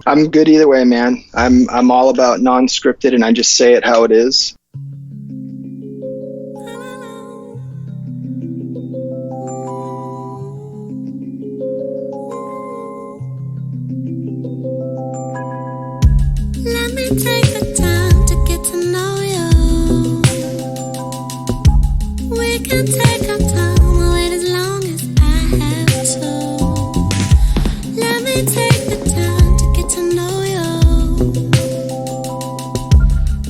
I'm good either way, man. I'm all about non-scripted, and I just say it how it is. Let me take the time to get to know you. We can take our time, I'll wait as long as I have to. Let me take the time to get to know you.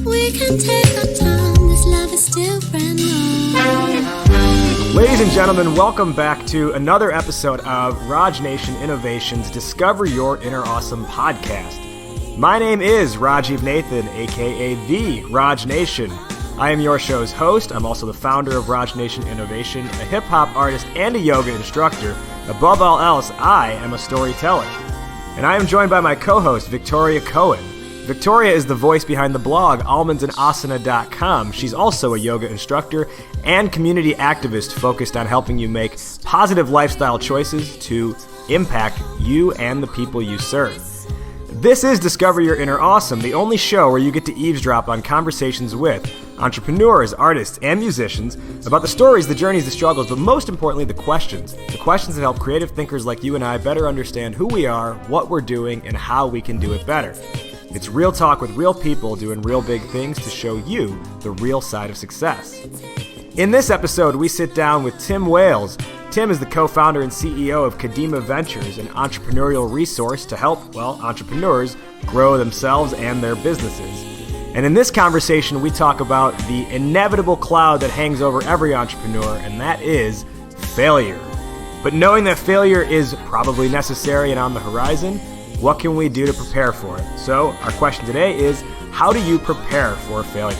We can take our time, this love is still brand new. Ladies and gentlemen, welcome back to another episode of Raj Nation Innovation's Discover Your Inner Awesome podcast. My name is Rajiv Nathan, aka The Raj Nation. I am your show's host. I'm also the founder of Raj Nation Innovation, a hip-hop artist and a yoga instructor. Above all else, I am a storyteller. And I am joined by my co-host, Victoria Cohen. Victoria is the voice behind the blog almondsandasana.com. She's also a yoga instructor and community activist focused on helping you make positive lifestyle choices to impact you and the people you serve. This is Discover Your Inner Awesome, the only show where you get to eavesdrop on conversations with entrepreneurs, artists, and musicians about the stories, the journeys, the struggles, but most importantly, the questions. The questions that help creative thinkers like you and I better understand who we are, what we're doing, and how we can do it better. It's real talk with real people doing real big things to show you the real side of success. In this episode, we sit down with Tim Wales. Tim is the co-founder and CEO of Kadima Ventures, an entrepreneurial resource to help, entrepreneurs grow themselves and their businesses. And in this conversation, we talk about the inevitable cloud that hangs over every entrepreneur, and that is failure. But knowing that failure is probably necessary and on the horizon, what can we do to prepare for it? So our question today is, how do you prepare for failure?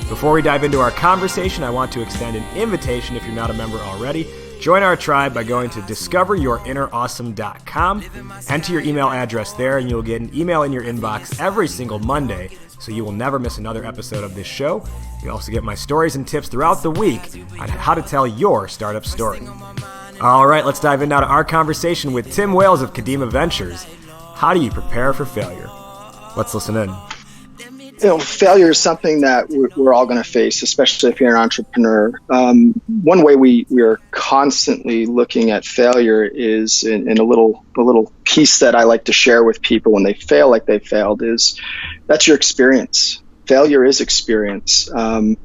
Before we dive into our conversation, I want to extend an invitation if you're not a member already. Join our tribe by going to discoveryourinnerawesome.com. Enter your email address there and you'll get an email in your inbox every single Monday, so you will never miss another episode of this show. You'll also get my stories and tips throughout the week on how to tell your startup story. All right, let's dive in now to our conversation with Tim Wales of Kadima Ventures. How do you prepare for failure? Let's listen in. Failure is something that we're all going to face, especially if you're an entrepreneur. One way we are constantly looking at failure is in a little piece that I like to share with people when they fail like they failed is that's your experience. Failure is experience. A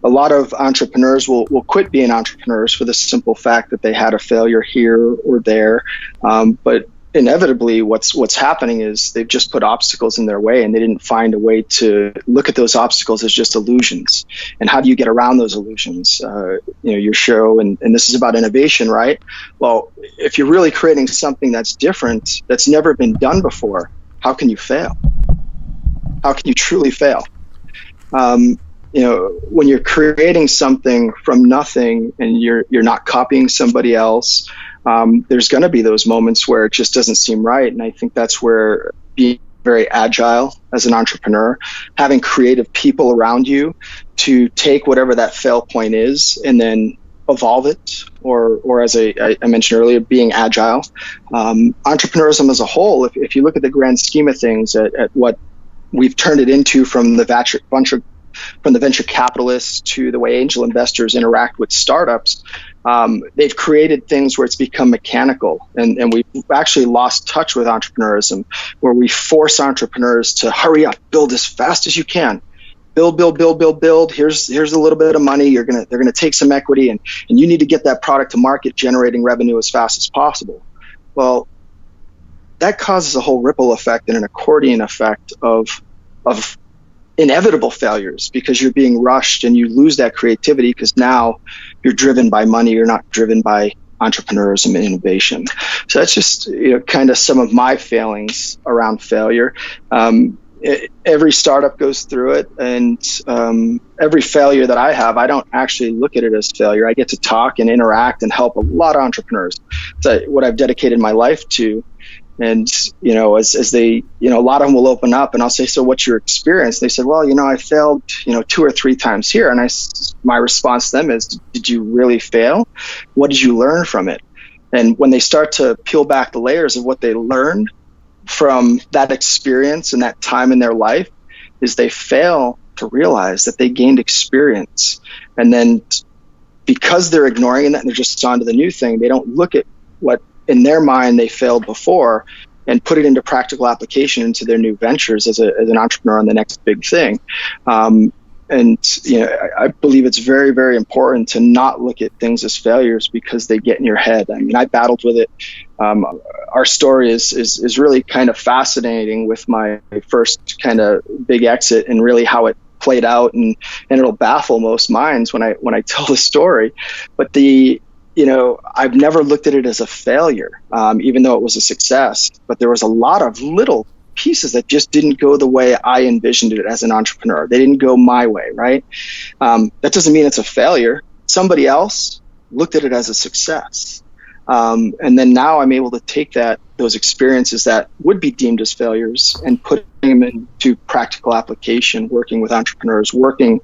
lot of entrepreneurs will quit being entrepreneurs for the simple fact that they had a failure here or there, but inevitably what's happening is they've just put obstacles in their way and they didn't find a way to look at those obstacles as just illusions. And how do you get around those illusions? Your show, and this is about innovation, right? Well, if you're really creating something that's different, that's never been done before, how can you fail? How can you truly fail? When you're creating something from nothing and you're not copying somebody else, there's going to be those moments where it just doesn't seem right. And I think that's where being very agile as an entrepreneur, having creative people around you to take whatever that fail point is and then evolve it, or as I mentioned earlier, being agile. Entrepreneurism as a whole, if you look at the grand scheme of things, at what we've turned it into from the venture capitalists to the way angel investors interact with startups, they've created things where it's become mechanical, and we've actually lost touch with entrepreneurism, where we force entrepreneurs to hurry up, build as fast as you can, build. Here's a little bit of money. They're gonna take some equity, and you need to get that product to market, generating revenue as fast as possible. Well, that causes a whole ripple effect and an accordion effect of inevitable failures, because you're being rushed and you lose that creativity because now you're driven by money. You're not driven by entrepreneurism and innovation. So that's just kind of some of my failings around failure. Every startup goes through it, and every failure that I have, I don't actually look at it as failure. I get to talk and interact and help a lot of entrepreneurs. It's what I've dedicated my life to. And, as they, a lot of them will open up and I'll say, so what's your experience? They said, well, I failed, 2 or 3 times here. And my response to them is, did you really fail? What did you learn from it? And when they start to peel back the layers of what they learned, from that experience and that time in their life is they fail to realize that they gained experience. And then because they're ignoring that and they're just on to the new thing, they don't look at what in their mind they failed before and put it into practical application into their new ventures as an entrepreneur on the next big thing. And I believe it's very, very important to not look at things as failures because they get in your head. I mean, I battled with it. Our story is really kind of fascinating with my first kind of big exit and really how it played out, and it'll baffle most minds when I tell the story. But I've never looked at it as a failure, even though it was a success. But there was a lot of little pieces that just didn't go the way I envisioned it as an entrepreneur. They didn't go my way, right? That doesn't mean it's a failure. Somebody else looked at it as a success. And then now I'm able to take those experiences that would be deemed as failures and put them into practical application, working with entrepreneurs, working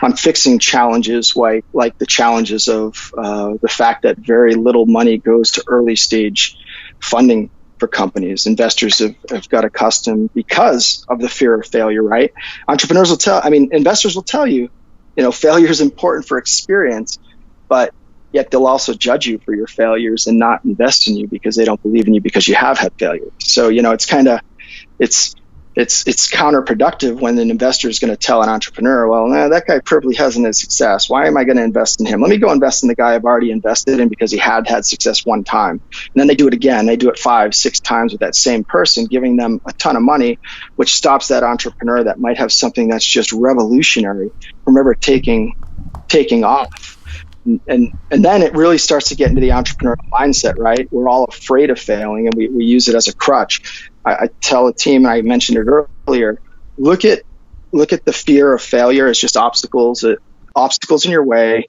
on fixing challenges like the challenges of the fact that very little money goes to early stage funding for companies. Investors have got accustomed because of the fear of failure, right? Investors will tell you, failure is important for experience, but yet they'll also judge you for your failures and not invest in you because they don't believe in you because you have had failure. So, it's counterproductive when an investor is going to tell an entrepreneur, well, that guy probably hasn't had success. Why am I going to invest in him? Let me go invest in the guy I've already invested in because he had success one time. And then they do it again. They do it 5-6 times with that same person, giving them a ton of money, which stops that entrepreneur that might have something that's just revolutionary from ever taking off. And then it really starts to get into the entrepreneurial mindset, right? We're all afraid of failing, and we use it as a crutch. I tell a team, and I mentioned it earlier, look at the fear of failure as just obstacles in your way,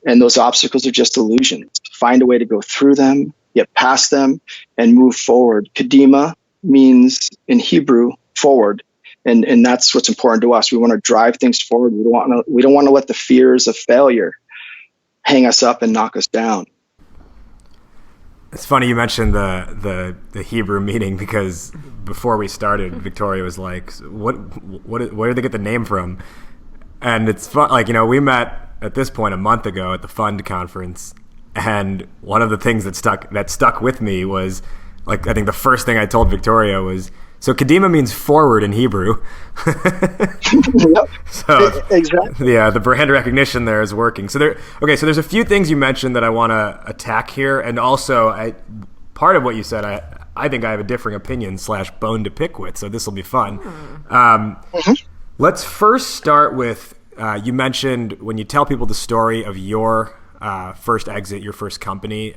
and those obstacles are just illusions. Find a way to go through them, get past them, and move forward. Kadima means in Hebrew forward. And that's what's important to us. We want to drive things forward. We don't want to let the fears of failure hang us up and knock us down. It's funny you mentioned the Hebrew meaning, because before we started, Victoria was like, where did they get the name from? And it's fun, we met at this point a month ago at the Fund conference, and one of the things that stuck with me was, I think the first thing I told Victoria was, so Kadima means forward in Hebrew. Yep. So exactly. Yeah, the brand recognition there is working. So there's a few things you mentioned that I want to attack here, and also part of what you said, I think I have a differing opinion / bone to pick with. So this will be fun. Let's first start with you mentioned when you tell people the story of your first exit, your first company,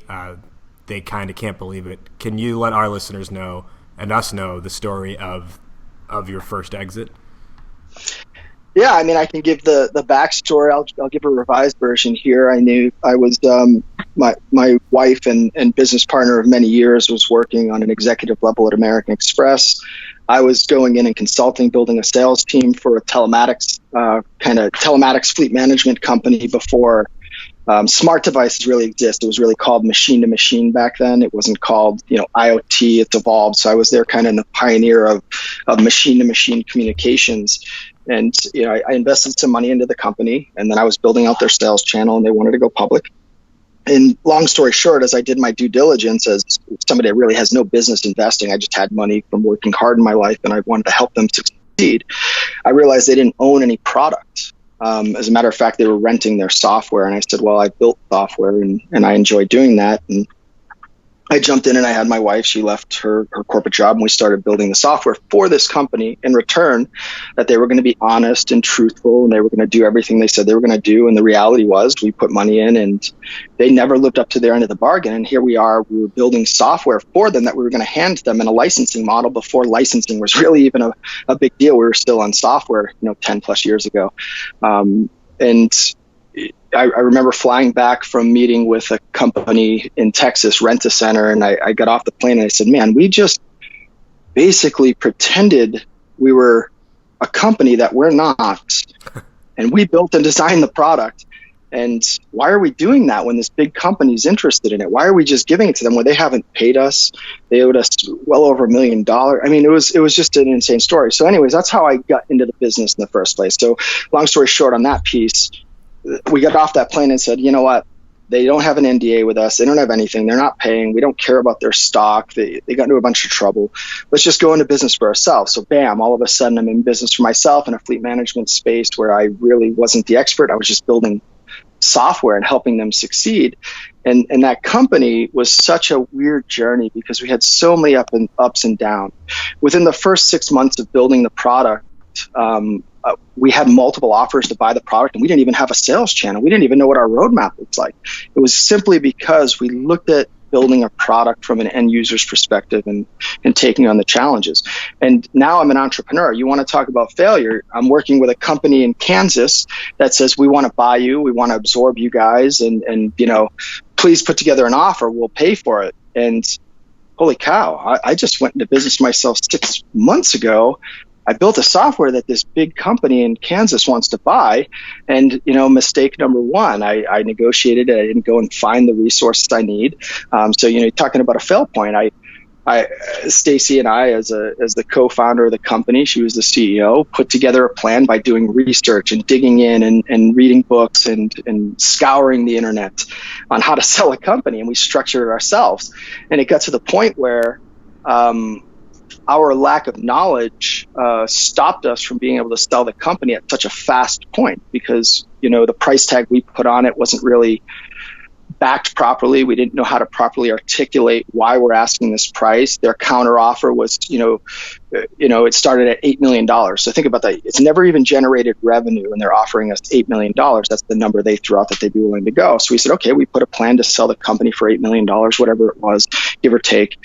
they kind of can't believe it. Can you let our listeners know and us know the story of your first exit? Yeah, I can give the backstory. I'll give a revised version here. I was my wife and business partner of many years was working on an executive level at American Express. I was going in and consulting, building a sales team for a telematics fleet management company before smart devices really exist. It was really called machine to machine back then. It wasn't called, IoT. It's evolved. So I was there kind of in the pioneer of machine to machine communications. And, I invested some money into the company, and then I was building out their sales channel, and they wanted to go public. And long story short, as I did my due diligence as somebody that really has no business investing, I just had money from working hard in my life, and I wanted to help them succeed. I realized they didn't own any product. As a matter of fact, they were renting their software. And I said, well, I built software and I enjoy doing that. And I jumped in and I had my wife, she left her corporate job, and we started building the software for this company in return that they were going to be honest and truthful, and they were going to do everything they said they were going to do. And the reality was we put money in and they never lived up to their end of the bargain. And here we are, we were building software for them that we were going to hand to them in a licensing model before licensing was really even a big deal. We were still on software, 10 plus years ago. And I remember flying back from meeting with a company in Texas, Rent-A-Center, and I got off the plane and I said, man, we just basically pretended we were a company that we're not. And we built and designed the product. And why are we doing that when this big company is interested in it? Why are we just giving it to them when they haven't paid us? They owed us well over $1 million. I mean, it was just an insane story. So anyways, that's how I got into the business in the first place. So long story short on that piece, we got off that plane and said, you know what? They don't have an NDA with us. They don't have anything. They're not paying. We don't care about their stock. They got into a bunch of trouble. Let's just go into business for ourselves. So bam, all of a sudden I'm in business for myself in a fleet management space where I really wasn't the expert. I was just building software and helping them succeed. And that company was such a weird journey because we had so many ups and downs. Within the first 6 months of building the product, we had multiple offers to buy the product, and we didn't even have a sales channel. We didn't even know what our roadmap looks like. It was simply because we looked at building a product from an end user's perspective and taking on the challenges. And now I'm an entrepreneur. You want to talk about failure? I'm working with a company in Kansas that says, we want to buy you. We want to absorb you guys. And please put together an offer. We'll pay for it. And holy cow, I just went into business myself 6 months ago. I built a software that this big company in Kansas wants to buy. And, mistake number one, I negotiated it. I didn't go and find the resources I need. So, talking about a fail point, Stacy and I, as the co-founder of the company, she was the CEO, put together a plan by doing research and digging in and reading books and scouring the internet on how to sell a company. And we structured it ourselves. And it got to the point where, our lack of knowledge stopped us from being able to sell the company at such a fast point because, the price tag we put on it wasn't really backed properly. We didn't know how to properly articulate why we're asking this price. Their counter offer was, it started at $8 million. So think about that. It's never even generated revenue, and they're offering us $8 million. That's the number they threw out that they'd be willing to go. So we said, okay, we put a plan to sell the company for $8 million, whatever it was, give or take,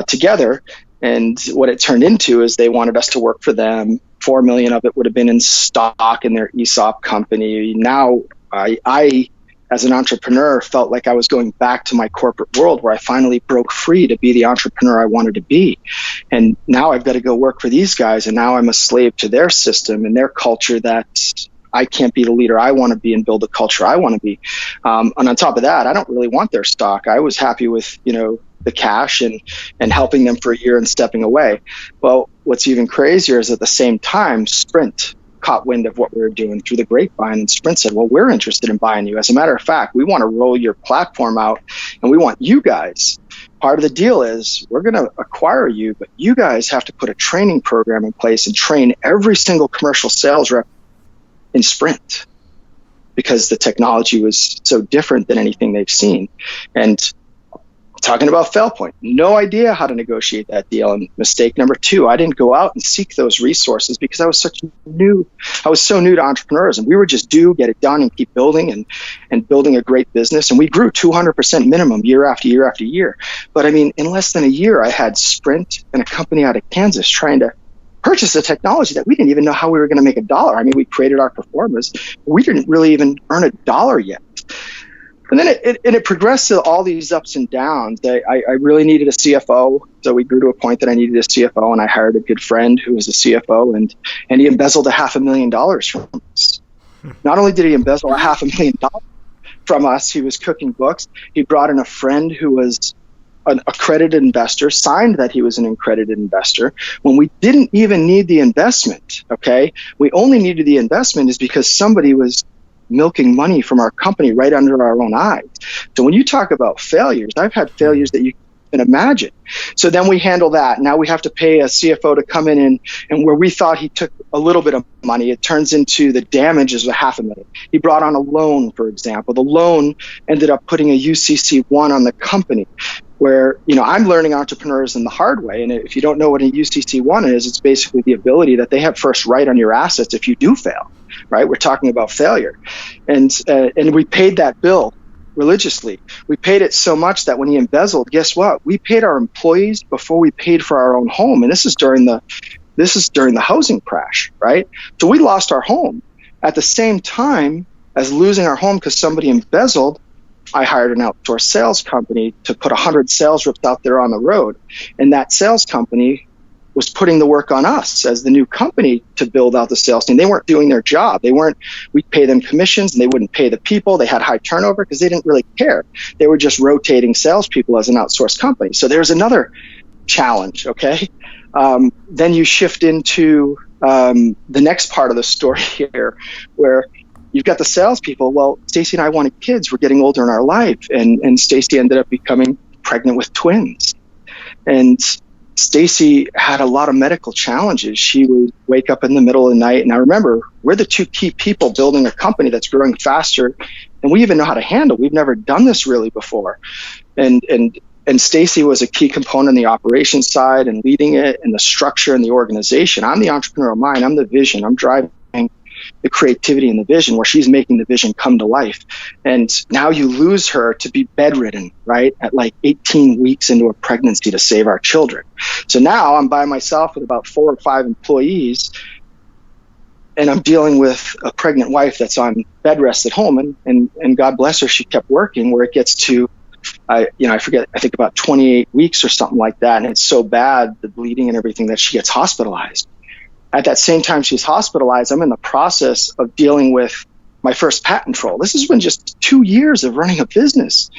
together. And what it turned into is they wanted us to work for them. $4 million of it would have been in stock in their ESOP company. Now, I, as an entrepreneur, felt like I was going back to my corporate world where I finally broke free to be the entrepreneur I wanted to be. And now I've got to go work for these guys. And now I'm a slave to their system and their culture that I can't be the leader I want to be and build the culture I want to be. And on top of that, I don't really want their stock. I was happy with, the cash and helping them for a year and stepping away. Well, what's even crazier is at the same time, Sprint caught wind of what we were doing through the grapevine, and Sprint said, well, we're interested in buying you. As a matter of fact, we want to roll your platform out, and we want you guys. Part of the deal is we're going to acquire you, but you guys have to put a training program in place and train every single commercial sales rep in Sprint because the technology was so different than anything they've seen. And talking about fail point, no idea how to negotiate that deal. And mistake number two, I didn't go out and seek those resources because I was so new to entrepreneurs, and we were just get it done and keep building and building a great business. And we grew 200% minimum year after year after year. But I mean, in less than a year, I had Sprint and a company out of Kansas trying to purchase a technology that we didn't even know how we were going to make $1. I mean, we created our performance. We didn't really even earn $1 yet. And then it progressed to all these ups and downs. I really needed a CFO, so we grew to a point that I needed a CFO, and I hired a good friend who was a CFO, and he embezzled $500,000 from us. Not only did he embezzle $500,000 from us, he was cooking books. He brought in a friend who was an accredited investor, signed that he was an accredited investor when we didn't even need the investment. Okay, we only needed the investment is because somebody was milking money from our company right under our own eyes. So when you talk about failures, I've had failures that you can imagine. So then we handle that. Now we have to pay a CFO to come in and where we thought he took a little bit of money, it turns into the damage is $500,000. He brought on a loan, for example. The loan ended up putting a UCC1 on the company where, I'm learning entrepreneurs in the hard way. And if you don't know what a UCC1 is, it's basically the ability that they have first right on your assets if you do fail. Right? We're talking about failure. And we paid that bill religiously. We paid it so much that when he embezzled, guess what? We paid our employees before we paid for our own home. And this is during the housing crash, right? So we lost our home. At the same time as losing our home because somebody embezzled, I hired an outsourced sales company to put 100 sales reps out there on the road. And that sales company was putting the work on us as the new company to build out the sales team. They weren't doing their job. We'd pay them commissions and they wouldn't pay the people. They had high turnover because they didn't really care. They were just rotating salespeople as an outsourced company. So there's another challenge, okay? Then you shift into the next part of the story here, where you've got the salespeople. Well, Stacy and I wanted kids. We're getting older in our life, and Stacy ended up becoming pregnant with twins. And Stacy had a lot of medical challenges. She would wake up in the middle of the night, and I remember we're the two key people building a company that's growing faster than we even know how to handle. We've never done this really before, and Stacy was a key component in the operations side and leading it and the structure and the organization. I'm the entrepreneurial mind. I'm the vision. I'm driving the creativity and the vision, where she's making the vision come to life. And now you lose her to be bedridden, right? At like 18 weeks into a pregnancy to save our children. So now I'm by myself with about 4 or 5 employees, and I'm dealing with a pregnant wife that's on bed rest at home. And God bless her, she kept working, where it gets to, I think about 28 weeks or something like that. And it's so bad, the bleeding and everything, that she gets hospitalized. At that same time she's hospitalized, I'm in the process of dealing with my first patent troll. This has been just 2 years of running a business.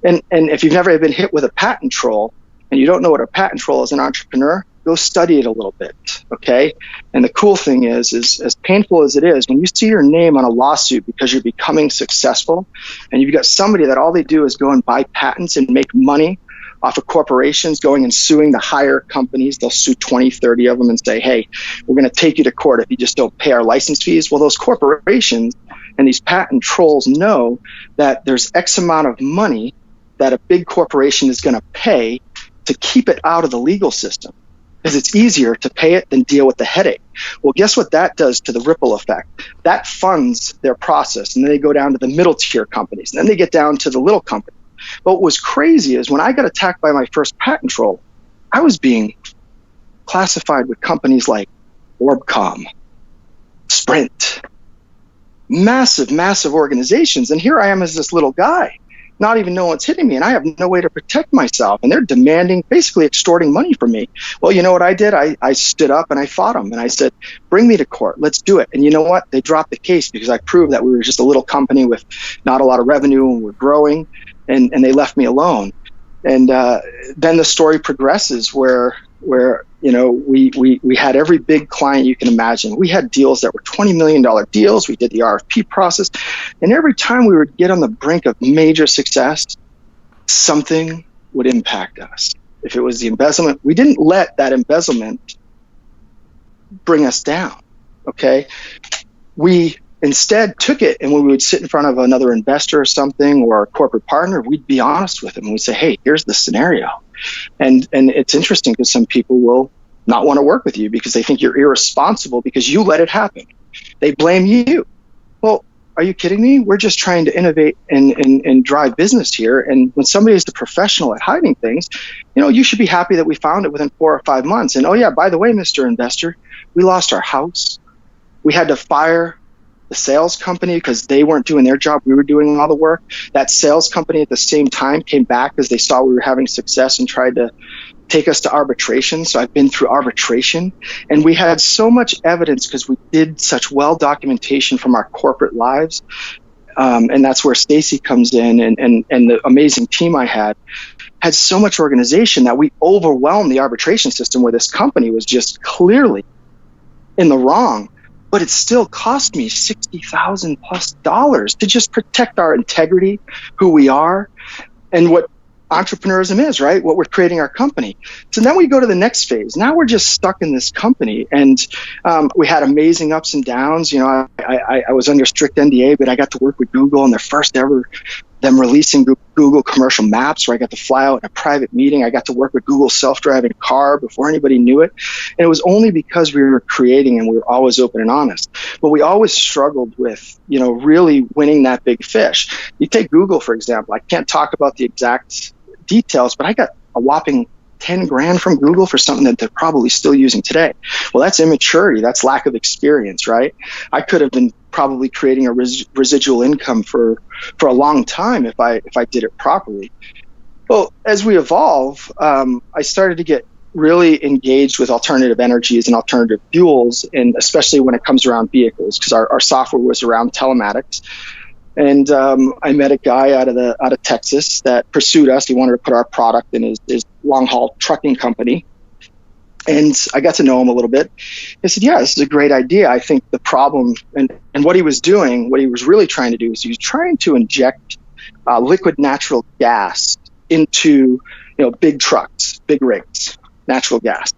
And if you've never been hit with a patent troll and you don't know what a patent troll is, an entrepreneur, go study it a little bit, okay? And the cool thing is as painful as it is, when you see your name on a lawsuit because you're becoming successful and you've got somebody that all they do is go and buy patents and make money off of corporations going and suing the higher companies. They'll sue 20, 30 of them and say, hey, we're going to take you to court if you just don't pay our license fees. Well, those corporations and these patent trolls know that there's X amount of money that a big corporation is going to pay to keep it out of the legal system, because it's easier to pay it than deal with the headache. Well, guess what that does to the ripple effect? That funds their process, and then they go down to the middle tier companies, and then they get down to the little companies. But what was crazy is when I got attacked by my first patent troll, I was being classified with companies like Orbcom, Sprint, massive organizations. And here I am as this little guy, not even knowing what's hitting me, and I have no way to protect myself. And they're demanding, basically extorting money from me. Well, you know what I did? I stood up and I fought them, and I said, bring me to court. Let's do it. And you know what? They dropped the case because I proved that we were just a little company with not a lot of revenue and we're growing. And they left me alone. And then the story progresses where we had every big client you can imagine. We had deals that were $20 million deals. We did the RFP process. And every time we would get on the brink of major success, something would impact us. If it was the embezzlement, we didn't let that embezzlement bring us down, okay? We instead took it, and when we would sit in front of another investor or something, or a corporate partner, we'd be honest with them. And we'd say, hey, here's the scenario. And it's interesting because some people will not want to work with you because they think you're irresponsible because you let it happen. They blame you. Well, are you kidding me? We're just trying to innovate and drive business here. And when somebody is the professional at hiding things, you should be happy that we found it within 4 or 5 months. And oh yeah, by the way, Mr. Investor, we lost our house. We had to fire the sales company because they weren't doing their job. We were doing all the work. That sales company at the same time came back because they saw we were having success and tried to take us to arbitration. So I've been through arbitration, and we had so much evidence because we did such well documentation from our corporate lives. And that's where Stacy comes in, and the amazing team I had so much organization that we overwhelmed the arbitration system, where this company was just clearly in the wrong. But it still cost me $60,000+ to just protect our integrity, who we are, and what entrepreneurism is, right? What we're creating our company. So then we go to the next phase. Now we're just stuck in this company, and we had amazing ups and downs. I was under strict NDA, but I got to work with Google on their first ever, them releasing Google commercial maps, where I got to fly out in a private meeting. I got to work with Google's self-driving car before anybody knew it. And it was only because we were creating and we were always open and honest. But we always struggled with, really winning that big fish. You take Google, for example. I can't talk about the exact details, but I got a whopping $10,000 from Google for something that they're probably still using today. Well, that's immaturity. That's lack of experience, right? I could have been probably creating a residual income for a long time if I did it properly. Well, as we evolve, I started to get really engaged with alternative energies and alternative fuels, and especially when it comes around vehicles, because our software was around telematics. And I met a guy out of Texas that pursued us. He wanted to put our product in his long haul trucking company. And I got to know him a little bit. He said, yeah, this is a great idea. I think the problem and what he was doing, what he was really trying to do is he was trying to inject liquid natural gas into, big trucks, big rigs, natural gas.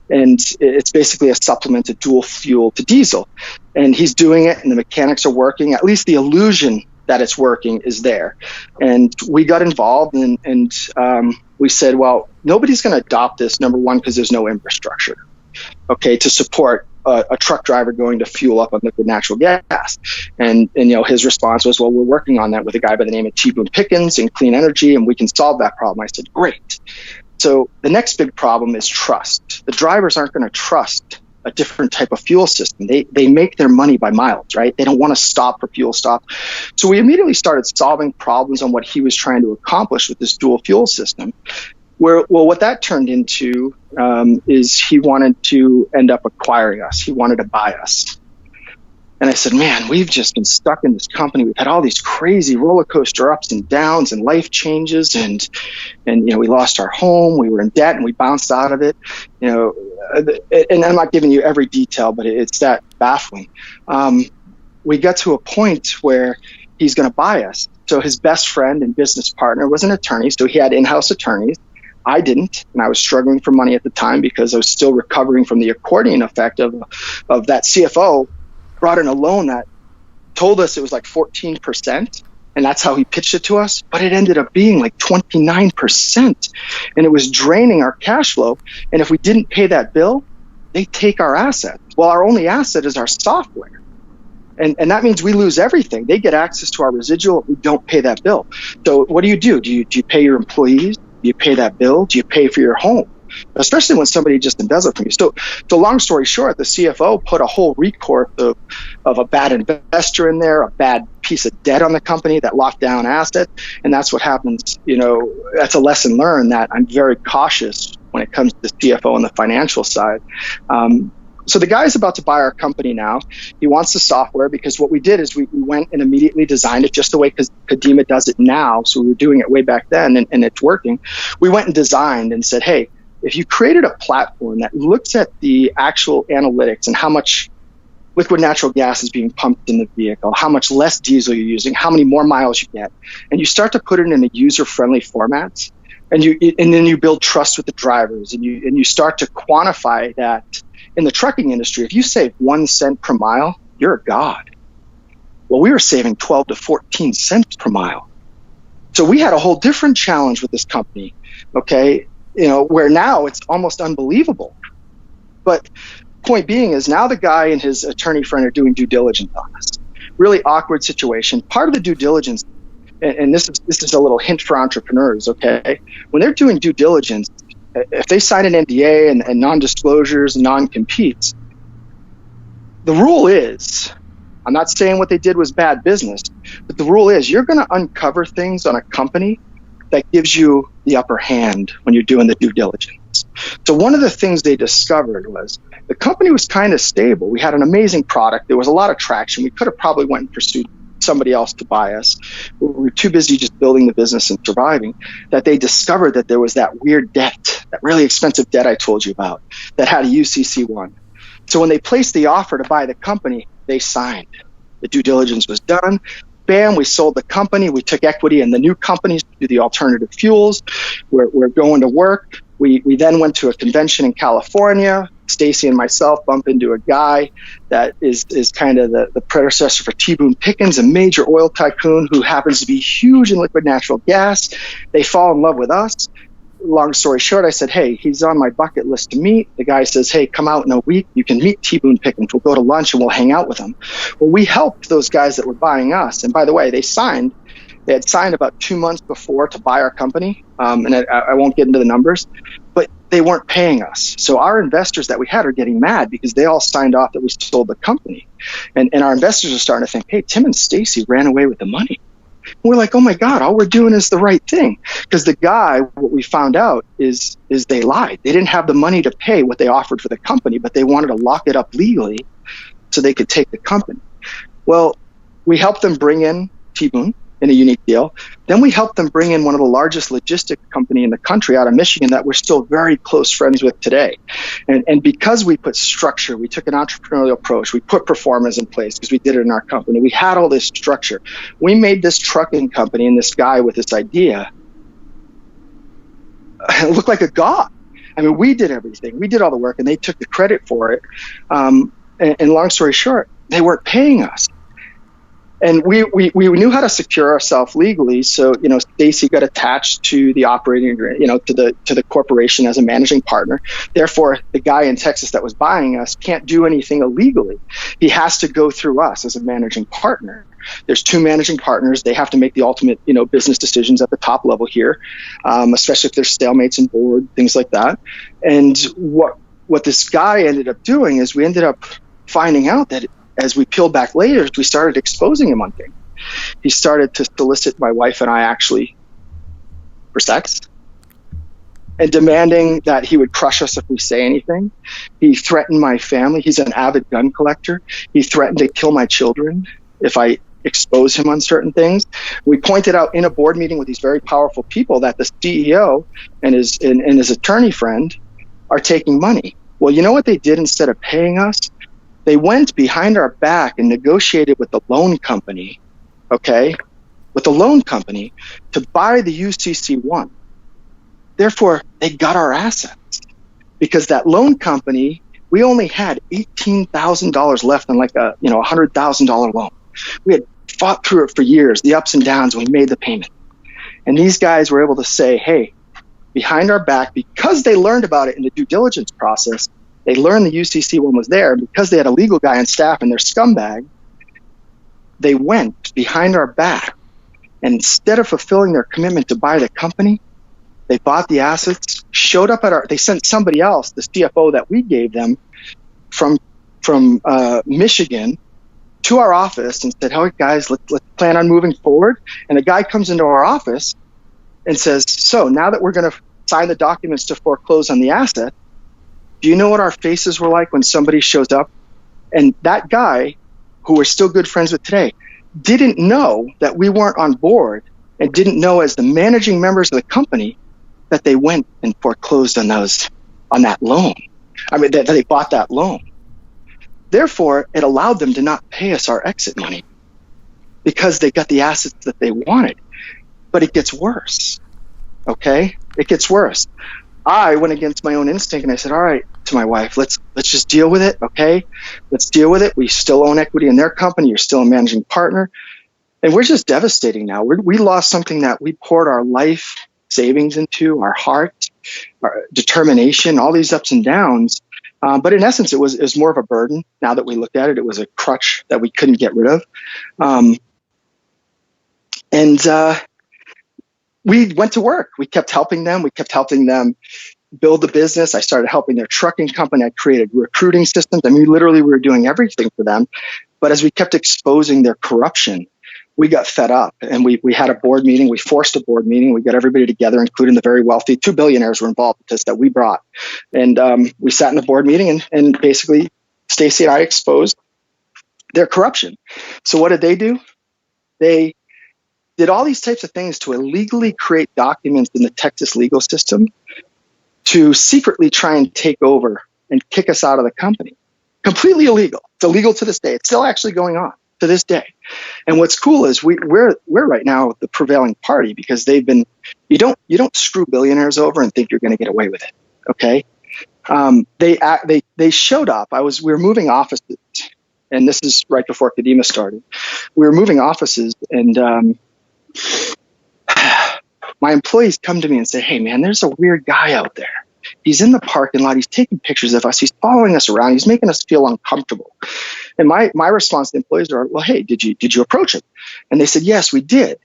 And it's basically a supplement to dual fuel to diesel. And he's doing it and the mechanics are working. At least the illusion that it's working is there. And we got involved and we said, well, nobody's going to adopt this, number one, because there's no infrastructure, to support a truck driver going to fuel up on liquid natural gas. And his response was, well, we're working on that with a guy by the name of T-Boone Pickens in clean energy, and we can solve that problem. I said, great. So the next big problem is trust. The drivers aren't going to trust a different type of fuel system. They make their money by miles, right? They don't want to stop for fuel stop. So we immediately started solving problems on what he was trying to accomplish with this dual fuel system. What that turned into is he wanted to end up acquiring us. He wanted to buy us. And I said, man, we've just been stuck in this company. We've had all these crazy roller coaster ups and downs and life changes. And we lost our home. We were in debt and we bounced out of it. And I'm not giving you every detail, but it's that baffling. We got to a point where he's going to buy us. So his best friend and business partner was an attorney. So he had in-house attorneys. I didn't, and I was struggling for money at the time because I was still recovering from the accordion effect of that CFO brought in a loan that told us it was like 14%, and that's how he pitched it to us, but it ended up being like 29%, and it was draining our cash flow. And if we didn't pay that bill, they take our asset. Well, our only asset is our software, and that means we lose everything. They get access to our residual if we don't pay that bill. So what do? Do you pay your employees? Do you pay that bill? Do you pay for your home? Especially when somebody just embezzled from you. So long story short, the CFO put a whole recourse of a bad investor in there, a bad piece of debt on the company that locked down assets. And that's what happens. That's a lesson learned that I'm very cautious when it comes to the CFO on the financial side. So the guy's about to buy our company now. He wants the software because what we did is we went and immediately designed it just the way Kadima does it now. So we were doing it way back then and it's working. We went and designed and said, hey, if you created a platform that looks at the actual analytics and how much liquid natural gas is being pumped in the vehicle, how much less diesel you're using, how many more miles you get, and you start to put it in a user-friendly format, and then you build trust with the drivers, and you start to quantify that in the trucking industry. If you save 1 cent per mile, you're a god. Well, we were saving 12 to 14 cents per mile. So we had a whole different challenge with this company, where now it's almost unbelievable. But point being is now the guy and his attorney friend are doing due diligence on us. Really awkward situation. Part of the due diligence, and this is a little hint for entrepreneurs, when they're doing due diligence, if they sign an NDA and non-disclosures and non-competes, the rule is, I'm not saying what they did was bad business, but the rule is you're going to uncover things on a company that gives you the upper hand when you're doing the due diligence. So one of the things they discovered was the company was kind of stable. We had an amazing product. There was a lot of traction. We could have probably went and pursued somebody else to buy us. We were too busy just building the business and surviving, that they discovered that there was that weird debt, that really expensive debt I told you about, that had a UCC1. So when they placed the offer to buy the company, they signed. The due diligence was done. Bam, we sold the company. We took equity in the new companies to do the alternative fuels. We're going to work. We then went to a convention in California. Stacy and myself bump into a guy that is kind of the predecessor for T-Boone Pickens, a major oil tycoon who happens to be huge in liquid natural gas. They fall in love with us. Long story short, I said, hey, he's on my bucket list to meet. The guy says, hey, come out in a week. You can meet T-Boone Pickens. We'll go to lunch and we'll hang out with him. Well, we helped those guys that were buying us. And by the way, they had signed about 2 months before to buy our company. And I won't get into the numbers, but they weren't paying us. So our investors that we had are getting mad because they all signed off that we sold the company. And our investors are starting to think, hey, Tim and Stacy ran away with the money. We're like, oh my God, all we're doing is the right thing. Because the guy, what we found out is they lied. They didn't have the money to pay what they offered for the company, but they wanted to lock it up legally so they could take the company. Well, we helped them bring in T-Boone in a unique deal. Then we helped them bring in one of the largest logistics company in the country out of Michigan that we're still very close friends with today. And because we put structure, we took an entrepreneurial approach, we put performance in place because we did it in our company. We had all this structure. We made this trucking company and this guy with this idea look like a god. I mean, we did everything. We did all the work and they took the credit for it. And long story short, they weren't paying us. And we knew how to secure ourselves legally. So, Stacy got attached to the operating agreement, to the corporation as a managing partner. Therefore, the guy in Texas that was buying us can't do anything illegally. He has to go through us as a managing partner. There's two managing partners. They have to make the ultimate, business decisions at the top level here, especially if there's stalemates in board, things like that. And what this guy ended up doing is we ended up finding out that as we peeled back layers, we started exposing him on things. He started to solicit my wife and I actually for sex and demanding that he would crush us if we say anything. He threatened my family. He's an avid gun collector. He threatened to kill my children if I expose him on certain things. We pointed out in a board meeting with these very powerful people that the CEO and his attorney friend are taking money. Well, you know what they did instead of paying us? They went behind our back and negotiated with the loan company, to buy the UCC1. Therefore, they got our assets because that loan company, we only had $18,000 left on like a $100,000 loan. We had fought through it for years, the ups and downs. We made the payment, and these guys were able to say, "Hey, behind our back," because they learned about it in the due diligence process. They learned the UCC one was there, and because they had a legal guy on staff and they're scumbag, they went behind our back. And instead of fulfilling their commitment to buy the company, they bought the assets, showed up they sent somebody else, the CFO that we gave them from Michigan, to our office and said, "Hey guys, let's plan on moving forward." And the guy comes into our office and says, "So now that we're going to sign the documents to foreclose on the asset, do you know what our faces were like when somebody shows up?" And that guy, who we're still good friends with today, didn't know that we weren't on board and didn't know as the managing members of the company that they went and foreclosed on that loan. I mean, that they bought that loan. Therefore, it allowed them to not pay us our exit money because they got the assets that they wanted. But it gets worse, okay? It gets worse. I went against my own instinct and I said, "All right," to my wife, let's just deal with it, okay? Let's deal with it. We still own equity in their company. You're still a managing partner. And we're just devastating now. We lost something that we poured our life savings into, our heart, our determination, all these ups and downs. But in essence, it was more of a burden. Now that we looked at it, it was a crutch that we couldn't get rid of. We went to work. We kept helping them. We kept helping them build the business. I started helping their trucking company. I created recruiting systems. I mean, literally, we were doing everything for them. But as we kept exposing their corruption, we got fed up. And we had a board meeting. We forced a board meeting. We got everybody together, including the very wealthy. 2 billionaires were involved with this that we brought. And we sat in the board meeting and basically Stacy and I exposed their corruption. So what did they do? They did all these types of things to illegally create documents in the Texas legal system to secretly try and take over and kick us out of the company. Completely illegal. It's illegal to this day. It's still actually going on to this day. And what's cool is we're right now the prevailing party because they've been. You don't screw billionaires over and think you're going to get away with it. Okay. They showed up. We were moving offices, and this is right before Kadima started. We were moving offices, and my employees come to me and say, "Hey man, there's a weird guy out there. He's in the parking lot. He's taking pictures of us. He's following us around. He's making us feel uncomfortable." And my response to the employees are, "Well, hey, did you approach him?" And they said, "Yes, we did.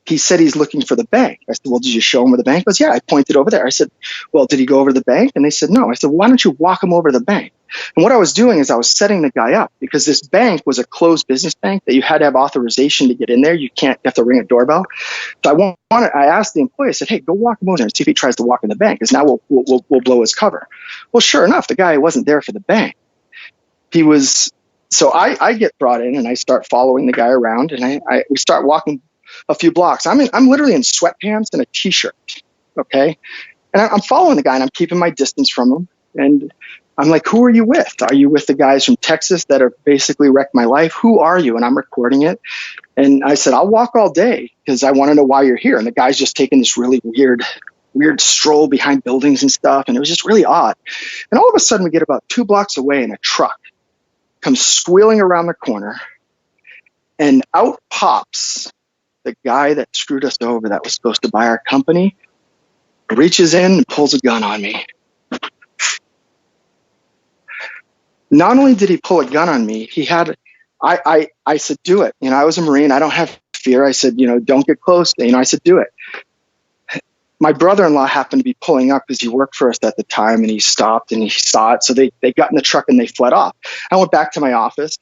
He said he's looking for the bank." I said, "Well, did you show him where the bank was?" "Yeah, I pointed over there." I said, "Well, did he go over to the bank?" And they said, "No." I said, "Why don't you walk him over to the bank?" And what I was doing is I was setting the guy up, because this bank was a closed business bank that you had to have authorization to get in there. You have to ring a doorbell. So I asked the employee, I said, hey, go walk him over there and see if he tries to walk in the bank, because now we'll blow his cover. Well, sure enough, the guy wasn't there for the bank. So I get brought in and I start following the guy around, and we start walking a few blocks. I'm literally in sweatpants and a t-shirt. Okay. And I'm following the guy and I'm keeping my distance from him. And I'm like, who are you with? Are you with the guys from Texas that are basically wrecked my life? Who are you? And I'm recording it. And I said, I'll walk all day because I want to know why you're here. And the guy's just taking this really weird stroll behind buildings and stuff. And it was just really odd. And all of a sudden we get about 2 blocks away and a truck comes squealing around the corner, and out pops the guy that screwed us over, that was supposed to buy our company, reaches in and pulls a gun on me. Not only did he pull a gun on me, I said, do it. I was a Marine. I don't have fear. I said, don't get close. I said, do it. My brother-in-law happened to be pulling up because he worked for us at the time, and he stopped and he saw it. So they got in the truck and they fled off. I went back to my office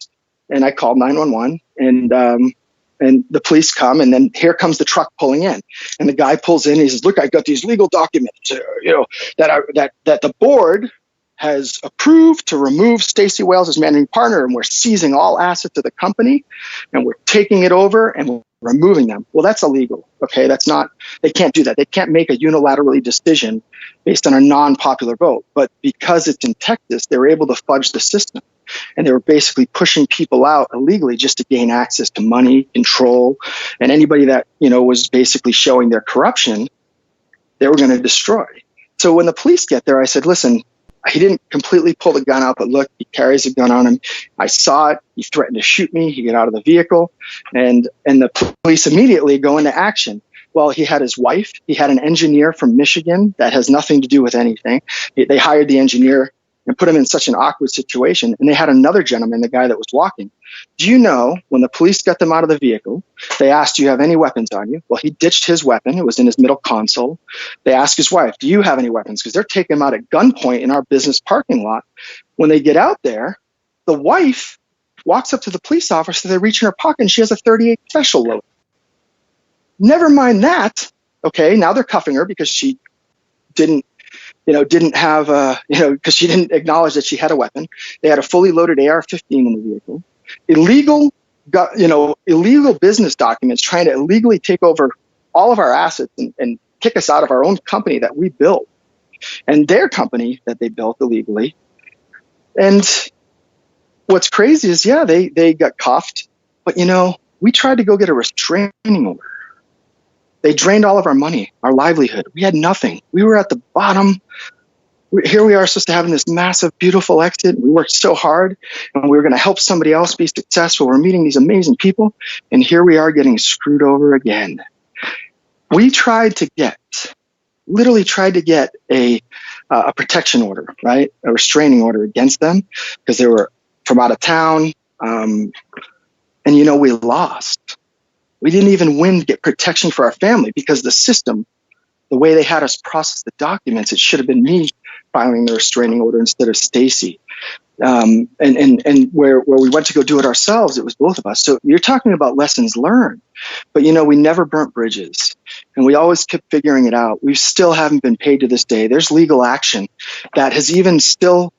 and I called 911, and the police come, and then here comes the truck pulling in, and the guy pulls in. And he says, look, I got these legal documents, that the board has approved to remove Stacey Wales as managing partner, and we're seizing all assets of the company, and we're taking it over and we're removing them. Well, that's illegal. Okay. They can't do that. They can't make a unilaterally decision based on a non-popular vote. But because it's in Texas, they were able to fudge the system. And they were basically pushing people out illegally just to gain access to money, control, and anybody that, was basically showing their corruption, they were going to destroy. So when the police get there, I said, listen, he didn't completely pull the gun out, but look, he carries a gun on him. I saw it. He threatened to shoot me. He got out of the vehicle, and the police immediately go into action. Well, he had his wife. He had an engineer from Michigan that has nothing to do with anything. They hired the engineer and put him in such an awkward situation. And they had another gentleman, the guy that was walking. Do you know, when the police got them out of the vehicle, they asked, do you have any weapons on you? Well, he ditched his weapon. It was in his middle console. They asked his wife, do you have any weapons? Because they're taking him out at gunpoint in our business parking lot. When they get out there, the wife walks up to the police officer. They reach in her pocket and she has a .38 special load. Never mind that. Okay, now they're cuffing her because she didn't have because she didn't acknowledge that she had a weapon. They had a fully loaded AR-15 in the vehicle. Illegal business documents trying to illegally take over all of our assets and kick us out of our own company that we built, and their company that they built illegally. And what's crazy is, they got cuffed, but we tried to go get a restraining order. They drained all of our money, our livelihood. We had nothing. We were at the bottom. Here we are, supposed to have this massive, beautiful exit. We worked so hard, and we were going to help somebody else be successful. We're meeting these amazing people, and here we are getting screwed over again. We literally tried to get a protection order, right? A restraining order against them because they were from out of town. And we lost. We didn't even win to get protection for our family because the system, the way they had us process the documents, it should have been me filing the restraining order instead of Stacey. And where we went to go do it ourselves, it was both of us. So you're talking about lessons learned, but we never burnt bridges, and we always kept figuring it out. We still haven't been paid to this day. There's legal action that has even still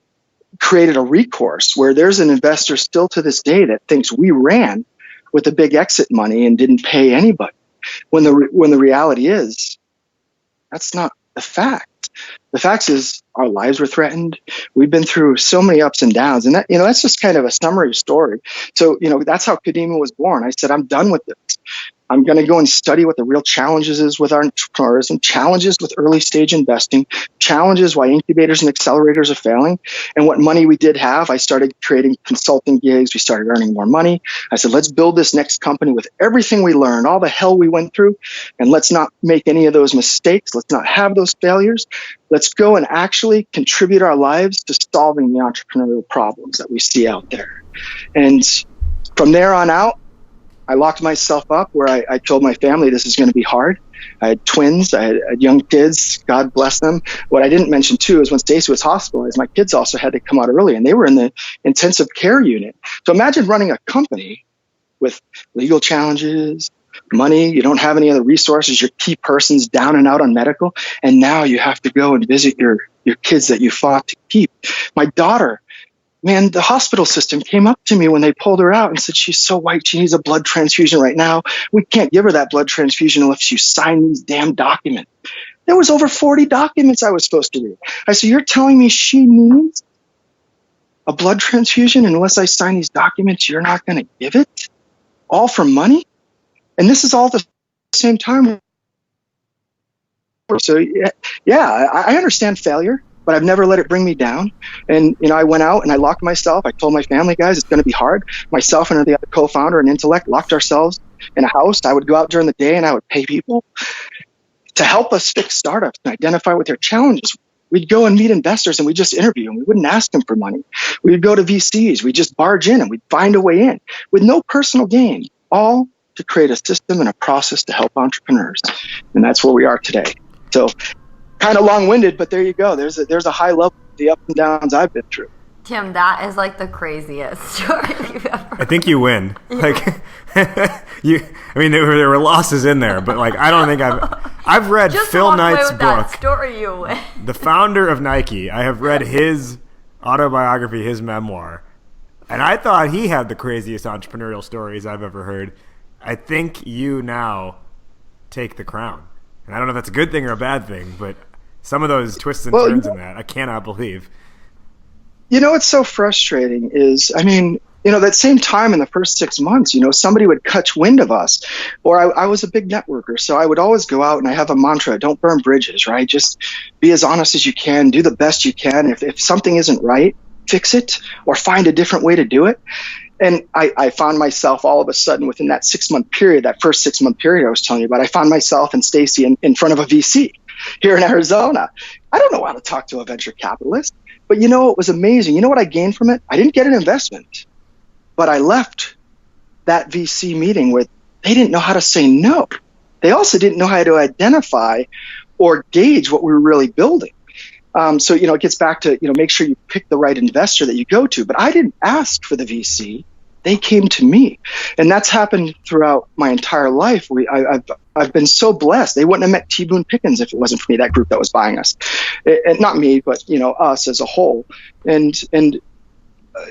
created a recourse where there's an investor still to this day that thinks we ran with the big exit money and didn't pay anybody, when the reality is that's not the fact. The fact is our lives were threatened. We've been through so many ups and downs, and that's just kind of a summary story. So that's how Kadima was born. I said, I'm done with this. I'm going to go and study what the real challenges is with our entrepreneurs, and challenges with early stage investing, challenges why incubators and accelerators are failing, and what money we did have. I started creating consulting gigs. We started earning more money. I said, let's build this next company with everything we learned, all the hell we went through, and let's not make any of those mistakes. Let's not have those failures. Let's go and actually contribute our lives to solving the entrepreneurial problems that we see out there. And from there on out, I locked myself up where I told my family this is going to be hard. I had twins. I had young kids. God bless them. What I didn't mention too is when Stacy was hospitalized, my kids also had to come out early, and they were in the intensive care unit. So imagine running a company with legal challenges, money, you don't have any other resources, your key person's down and out on medical, and now you have to go and visit your kids that you fought to keep. My daughter, man, the hospital system came up to me when they pulled her out and said, she's so white, she needs a blood transfusion right now. We can't give her that blood transfusion unless you sign these damn documents. There was over 40 documents I was supposed to read. I said, you're telling me she needs a blood transfusion, and unless I sign these documents, you're not going to give it? All for money? And this is all at the same time. So, yeah, I understand failure, but I've never let it bring me down. And, I went out and I locked myself. I told my family, guys, it's going to be hard. Myself and the other co-founder and Intellect locked ourselves in a house. I would go out during the day and I would pay people to help us fix startups and identify what their challenges were. We'd go and meet investors and we'd just interview them. We wouldn't ask them for money. We would go to VCs. We'd just barge in and we'd find a way in with no personal gain, all to create a system and a process to help entrepreneurs. And that's where we are today. So kind of long-winded, but there you go. There's a high level of the ups and downs I've been through. Tim, that is like the craziest story you've ever. I think you win. There were losses in there, but like I don't think I've read Just Phil walk away Knight's with book. That story you win. The founder of Nike. I have read his autobiography, his memoir, and I thought he had the craziest entrepreneurial stories I've ever heard. I think you now take the crown. And I don't know if that's a good thing or a bad thing, but some of those twists and turns in that, I cannot believe. What's so frustrating is, that same time in the first 6 months, somebody would catch wind of us, or I was a big networker. So I would always go out and I have a mantra, don't burn bridges, right? Just be as honest as you can, do the best you can. If something isn't right, fix it or find a different way to do it. And I found myself all of a sudden within that 6 month period, that first 6 month period I was telling you about, I found myself and Stacy in front of a VC here in Arizona. I don't know how to talk to a venture capitalist, but it was amazing. You know what I gained from it? I didn't get an investment, but I left that VC meeting with, they didn't know how to say no. They also didn't know how to identify or gauge what we were really building. So, it gets back to, make sure you pick the right investor that you go to. But I didn't ask for the VC. They came to me. And that's happened throughout my entire life. I've been so blessed. They wouldn't have met T. Boone Pickens if it wasn't for me, that group that was buying us. And not me, but, us as a whole. And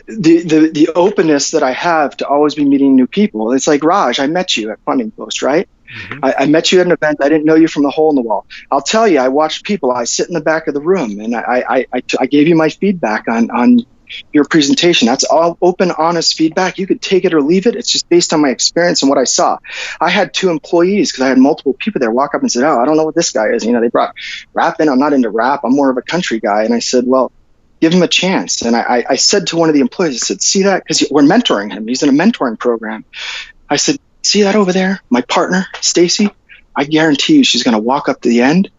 the openness that I have to always be meeting new people. It's like, Raj, I met you at Funding Post, right? Mm-hmm. I met you at an event. I didn't know you from the hole in the wall. I'll tell you, I watched people. I sit in the back of the room, and I gave you my feedback on your presentation. That's all open, honest feedback. You could take it or leave it. It's just based on my experience and what I saw. I had 2 employees because I had multiple people there walk up and said, oh, I don't know what this guy is. They brought rap in. I'm not into rap. I'm more of a country guy. And I said, well, give him a chance. And I said to one of the employees, I said, see that? Because we're mentoring him. He's in a mentoring program. I said, see that over there? My partner, Stacy, I guarantee you she's going to walk up to the end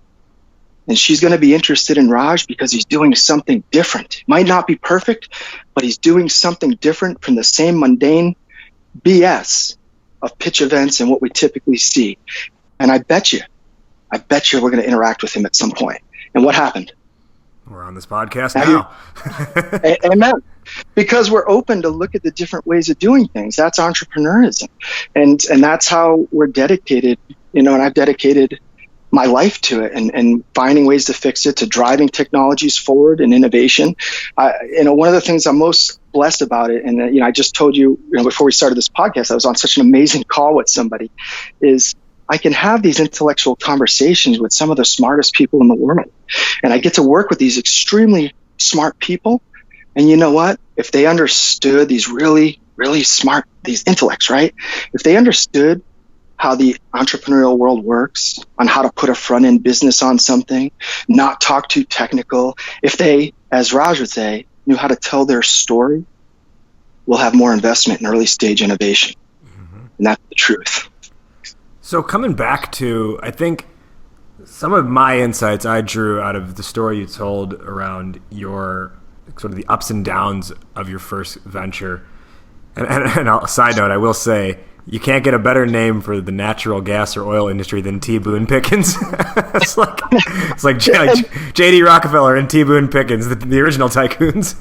and she's going to be interested in Raj because he's doing something different. Might not be perfect, but he's doing something different from the same mundane BS of pitch events and what we typically see. And I bet you we're going to interact with him at some point. And what happened? We're on this podcast now. Amen. Because we're open to look at the different ways of doing things. That's entrepreneurism. And that's how we're dedicated, and I've dedicated my life to it and finding ways to fix it, to driving technologies forward and innovation. One of the things I'm most blessed about it, and I just told you, before we started this podcast, I was on such an amazing call with somebody, is I can have these intellectual conversations with some of the smartest people in the world. And I get to work with these extremely smart people. And you know what? If they understood these really, really smart, these intellects, right? If they understood how the entrepreneurial world works, on how to put a front-end business on something, not talk too technical, if they, as Raj would say, knew how to tell their story, we'll have more investment in early stage innovation. Mm-hmm. And that's the truth. So coming back to, I think, some of my insights I drew out of the story you told around your sort of the ups and downs of your first venture. And a side note, I will say, You can't get a better name for the natural gas or oil industry than T. Boone Pickens. it's like J.D. Rockefeller and T. Boone Pickens, the original tycoons.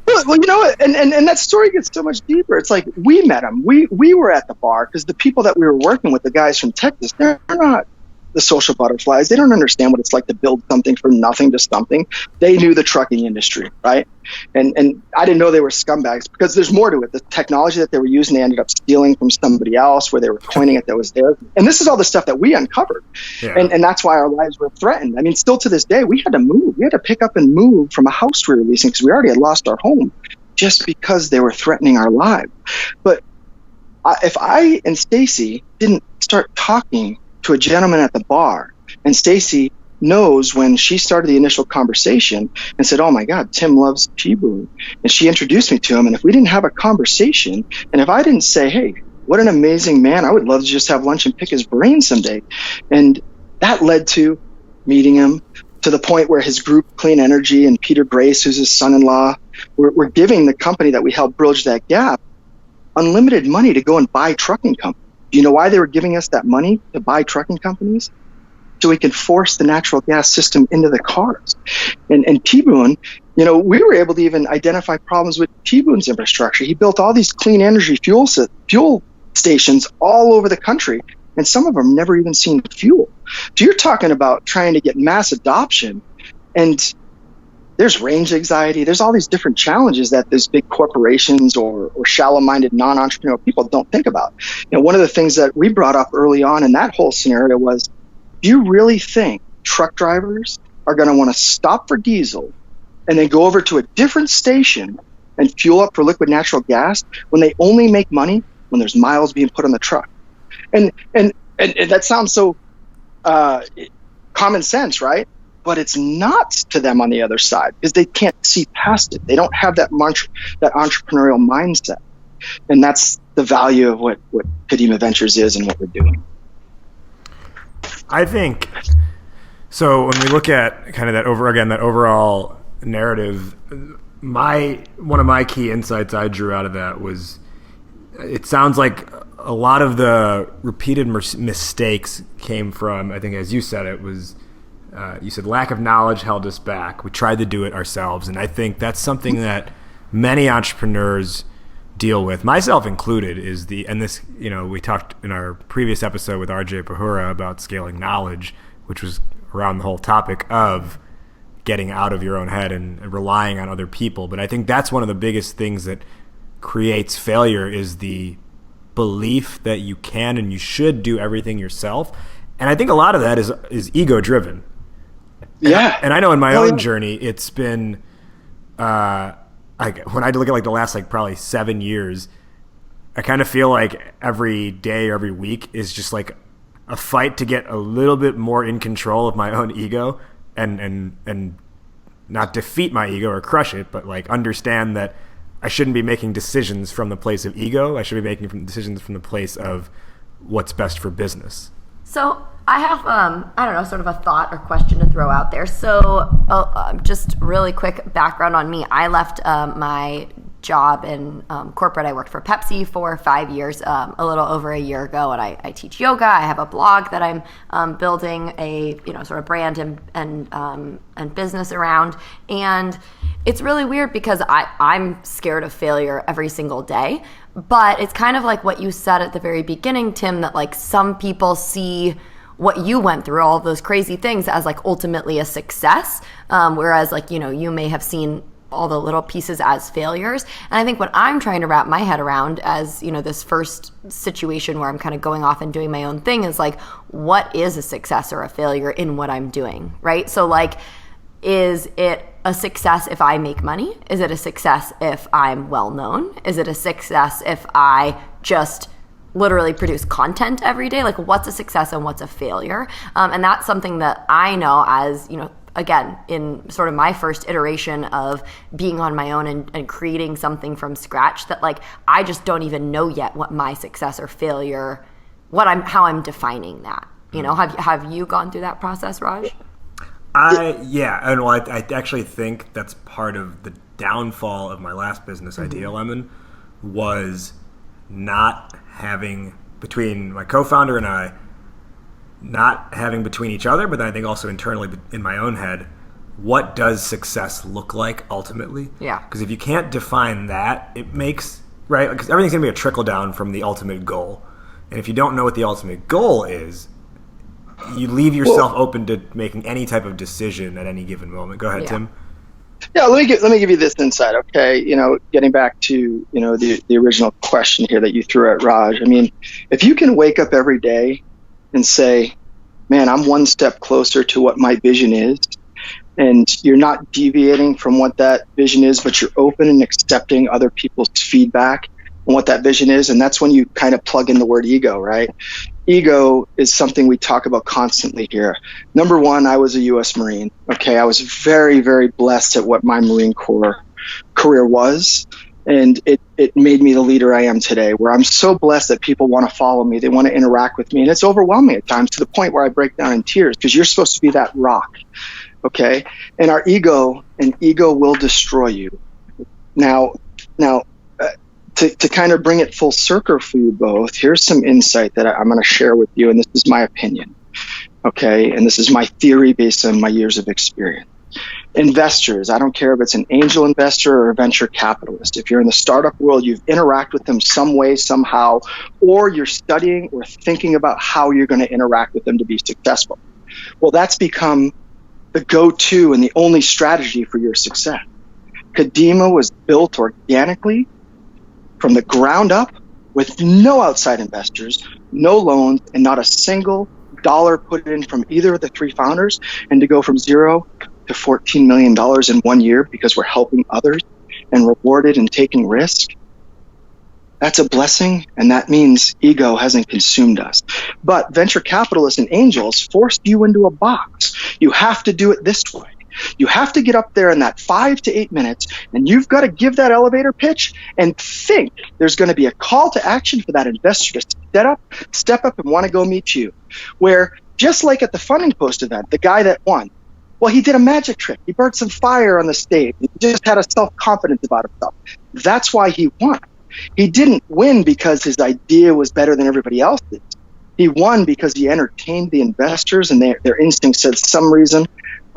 Well, you know what? And that story gets so much deeper. It's like we met them. We were at the bar because the people that we were working with, the guys from Texas, they're not the social butterflies. They don't understand what it's like to build something from nothing to something. They knew the trucking industry, right? And I didn't know they were scumbags because there's more to it. The technology that they were using, they ended up stealing from somebody else where they were coining it that was theirs. And this is all the stuff that we uncovered. Yeah. And that's why our lives were threatened. I mean, still to this day, we had to move. We had to pick up and move from a house we were leasing because we already had lost our home just because they were threatening our lives. But if I and Stacy didn't start talking to a gentleman at the bar, and Stacy knows when she started the initial conversation and said, "Oh my God, Tim loves T-Boone," and she introduced me to him. And if we didn't have a conversation, and if I didn't say, "Hey, what an amazing man, I would love to just have lunch and pick his brain someday," and that led to meeting him to the point where his group, Clean Energy, and Peter Grace, who's his son-in-law, were giving the company that we helped bridge that gap unlimited money to go and buy trucking companies. Do you know why they were giving us that money to buy trucking companies? So we could force the natural gas system into the cars. And T-Boone, we were able to even identify problems with T-Boone's infrastructure. He built all these clean energy fuel stations all over the country, and some of them never even seen fuel. So you're talking about trying to get mass adoption, and there's range anxiety. There's all these different challenges that those big corporations or shallow-minded non-entrepreneurial people don't think about. One of the things that we brought up early on in that whole scenario was, do you really think truck drivers are going to want to stop for diesel and then go over to a different station and fuel up for liquid natural gas when they only make money when there's miles being put on the truck? And that sounds so common sense, right? But it's not to them on the other side because they can't see past it. They don't have that entrepreneurial mindset. And that's the value of what Kadima Ventures is and what we're doing. I think, so when we look at kind of that overall narrative, one of my key insights I drew out of that was, it sounds like a lot of the repeated mistakes came from, I think as you said, it was, you said lack of knowledge held us back. We tried to do it ourselves. And I think that's something that many entrepreneurs deal with, myself included, we talked in our previous episode with RJ Pahura about scaling knowledge, which was around the whole topic of getting out of your own head and relying on other people. But I think that's one of the biggest things that creates failure is the belief that you can and you should do everything yourself. And I think a lot of that is ego driven. Yeah. And I know in my own journey, it's been, when I look at the last probably 7 years, I kind of feel like every day or every week is just like a fight to get a little bit more in control of my own ego and not defeat my ego or crush it, but understand that I shouldn't be making decisions from the place of ego. I should be making decisions from the place of what's best for business. So I have, sort of a thought or question to throw out there. So just really quick background on me. I left my job in corporate. I worked for Pepsi for 5 years, a little over a year ago, and I teach yoga. I have a blog that I'm building a sort of brand and business around. And it's really weird because I'm scared of failure every single day. But it's kind of like what you said at the very beginning, Tim, that some people see what you went through, all those crazy things, as ultimately a success, whereas you may have seen all the little pieces as failures. And I think what I'm trying to wrap my head around as this first situation where I'm kind of going off and doing my own thing is what is a success or a failure in what I'm doing, right? So is it a success if I make money? Is it a success if I'm well known? Is it a success if I just literally produce content every day? What's a success and what's a failure? And that's something that I know as, again, in sort of my first iteration of being on my own and creating something from scratch, that I just don't even know yet what my success or failure, how I'm defining that. Have you gone through that process, Raj? I actually think that's part of the downfall of my last business idea, Lemon, was not having between my co-founder and I, not having between each other, but then I think also internally in my own head, what does success look like ultimately? Yeah. Because if you can't define that, it makes, right, because everything's going to be a trickle down from the ultimate goal. And if you don't know what the ultimate goal is, you leave yourself open to making any type of decision at any given moment. Go ahead, Tim. Yeah, let me give you this insight, okay? Getting back to, the original question here that you threw at Raj. I mean, if you can wake up every day and say, man, I'm one step closer to what my vision is, and you're not deviating from what that vision is, but you're open and accepting other people's feedback on what that vision is, and that's when you kind of plug in the word ego, right? Ego is something we talk about constantly here. Number one, I was a U.S. Marine. Okay, I was very, very blessed at what my Marine Corps career was, and it made me the leader I am today, where I'm so blessed that people want to follow me, they want to interact with me, and it's overwhelming at times to the point where I break down in tears because you're supposed to be that rock, okay? And our ego will destroy you. Now, to kind of bring it full circle for you both, here's some insight that I'm going to share with you, and this is my opinion, okay? And this is my theory based on my years of experience. Investors, I don't care if it's an angel investor or a venture capitalist. If you're in the startup world, you've interacted with them some way, somehow, or you're studying or thinking about how you're going to interact with them to be successful. Well, that's become the go-to and the only strategy for your success. Kadima was built organically from the ground up with no outside investors, no loans, and not a single dollar put in from either of the three founders, and to go from zero to $14 million in 1 year because we're helping others and rewarded and taking risk. That's a blessing, and that means ego hasn't consumed us. But venture capitalists and angels force you into a box. You have to do it this way. You have to get up there in that 5 to 8 minutes, and you've got to give that elevator pitch and think there's going to be a call to action for that investor to step up and want to go meet you. Where, just like at the Funding Post event, the guy that won, well, he did a magic trick. He burnt some fire on the stage. He just had a self-confidence about himself. That's why he won. He didn't win because his idea was better than everybody else's. He won because he entertained the investors, and their instinct said, some reason,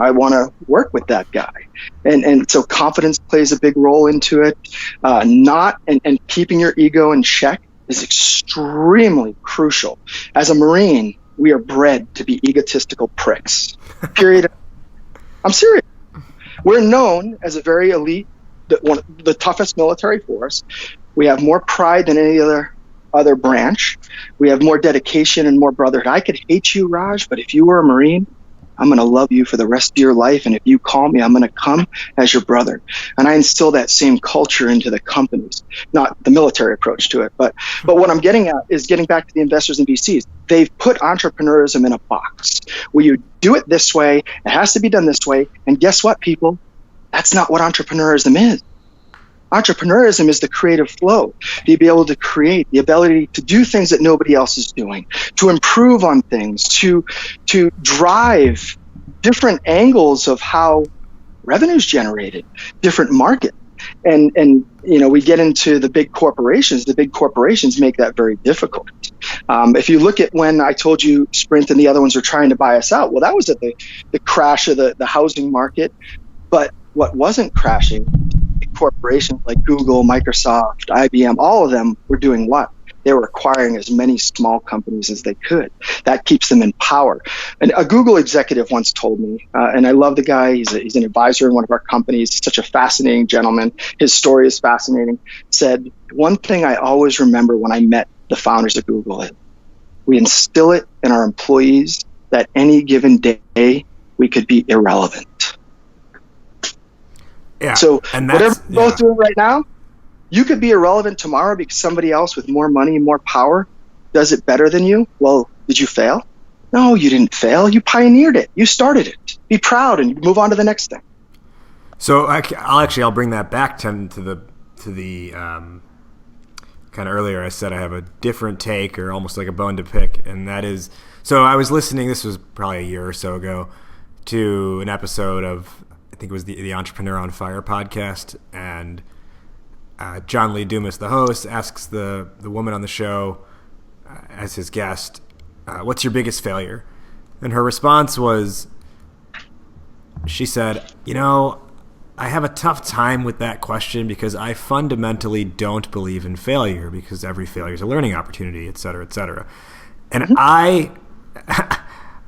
I want to work with that guy. And so confidence plays a big role into it. And keeping your ego in check is extremely crucial. As a Marine, we are bred to be egotistical pricks. Period. I'm serious. We're known as a very elite, the toughest military force. We have more pride than any other branch. We have more dedication and more brotherhood. I could hate you, Raj, but if you were a Marine, I'm going to love you for the rest of your life. And if you call me, I'm going to come as your brother. And I instill that same culture into the companies, not the military approach to it. But what I'm getting at is getting back to the investors and VCs. They've put entrepreneurism in a box where you do it this way. It has to be done this way. And guess what, people? That's not what entrepreneurism is. Entrepreneurism is the creative flow, to be able to create, the ability to do things that nobody else is doing, to improve on things, to drive different angles of how revenue is generated, different market. And we get into the big corporations. The big corporations make that very difficult. If you look at when I told you Sprint and the other ones are trying to buy us out, well, that was at the crash of the housing market. But what wasn't crashing, corporations like Google, Microsoft, IBM, all of them were doing what? They were acquiring as many small companies as they could. That keeps them in power. And a Google executive once told me, and I love the guy, he's an advisor in one of our companies, such a fascinating gentleman. His story is fascinating. Said, one thing I always remember when I met the founders of Google is we instill it in our employees that any given day we could be irrelevant. Yeah, so whatever you're both doing right now, you could be irrelevant tomorrow because somebody else with more money and more power does it better than you. Well, did you fail? No, you didn't fail. You pioneered it. You started it. Be proud and move on to the next thing. So I'll bring that back to the kind of earlier I said I have a different take or almost like a bone to pick, and that is, so I was listening, this was probably a year or so ago, to an episode of, I think it was the Entrepreneur on Fire podcast, and John Lee Dumas, the host, asks the woman on the show as his guest, what's your biggest failure? And her response was, she said, I have a tough time with that question because I fundamentally don't believe in failure because every failure is a learning opportunity, et cetera, et cetera. And I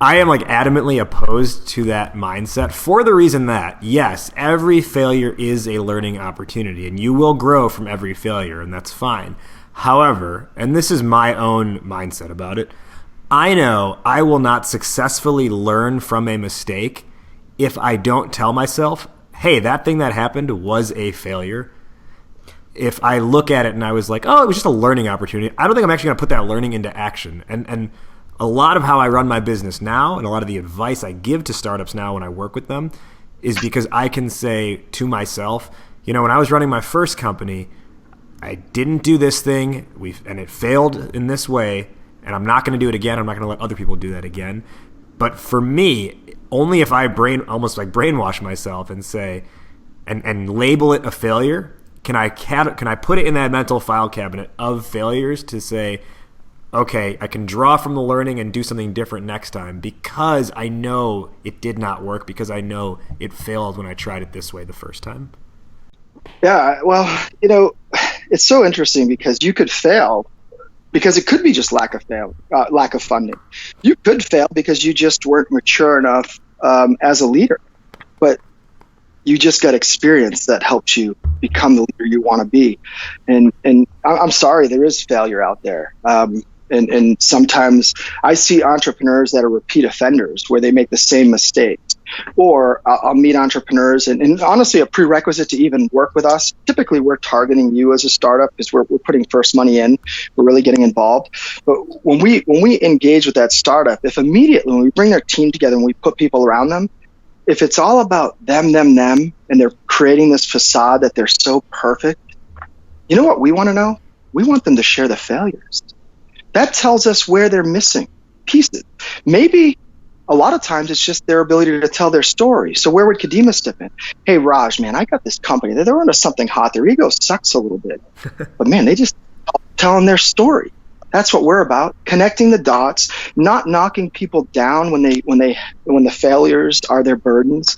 am like adamantly opposed to that mindset for the reason that, yes, every failure is a learning opportunity and you will grow from every failure, and that's fine. However, and this is my own mindset about it, I know I will not successfully learn from a mistake if I don't tell myself, hey, that thing that happened was a failure. If I look at it and I was like, oh, it was just a learning opportunity, I don't think I'm actually going to put that learning into action. And a lot of how I run my business now and a lot of the advice I give to startups now when I work with them is because I can say to myself, when I was running my first company, I didn't do this thing, and it failed in this way, and I'm not going to do it again. I'm not going to let other people do that again. But for me, only if I almost like brainwash myself and say, and label it a failure, can I put it in that mental file cabinet of failures to say, okay, I can draw from the learning and do something different next time because I know it did not work, because I know it failed when I tried it this way the first time. Yeah, well, it's so interesting because you could fail because it could be just lack of funding. You could fail because you just weren't mature enough as a leader, but you just got experience that helps you become the leader you want to be. And I'm sorry, there is failure out there. And sometimes I see entrepreneurs that are repeat offenders where they make the same mistakes. Or I'll meet entrepreneurs, and honestly, a prerequisite to even work with us, typically we're targeting you as a startup because we're putting first money in, we're really getting involved. But when we engage with that startup, if immediately when we bring their team together and we put people around them, if it's all about them, and they're creating this facade that they're so perfect, you know what we want to know? We want them to share the failures. That tells us where they're missing pieces. Maybe a lot of times it's just their ability to tell their story. So where would Kadima step in? Hey, Raj, man, I got this company. They're onto something hot. Their ego sucks a little bit. But man, they just telling their story. That's what we're about. Connecting the dots, not knocking people down when the failures are their burdens.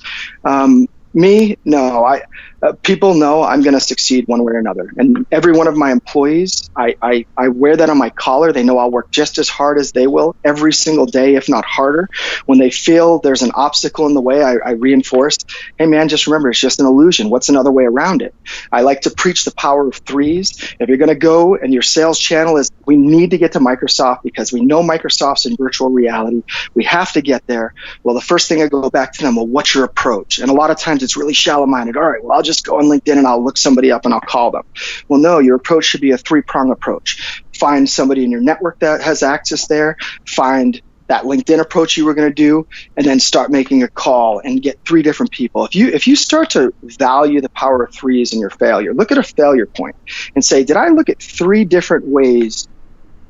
People know I'm going to succeed one way or another. And every one of my employees, I wear that on my collar. They know I'll work just as hard as they will every single day, if not harder. When they feel there's an obstacle in the way, I reinforce, hey man, just remember, it's just an illusion. What's another way around it? I like to preach the power of threes. If you're going to go and your sales channel is, we need to get to Microsoft because we know Microsoft's in virtual reality. We have to get there. Well, the first thing I go back to them, well, what's your approach? And a lot of times it's really shallow-minded. All right, well, I'll just go on LinkedIn and I'll look somebody up and I'll call them. Well, no, your approach should be a three-prong approach. Find somebody in your network that has access there, find that LinkedIn approach you were going to do, and then start making a call and get three different people. If you start to value the power of threes in your failure, look at a failure point and say, did I look at three different ways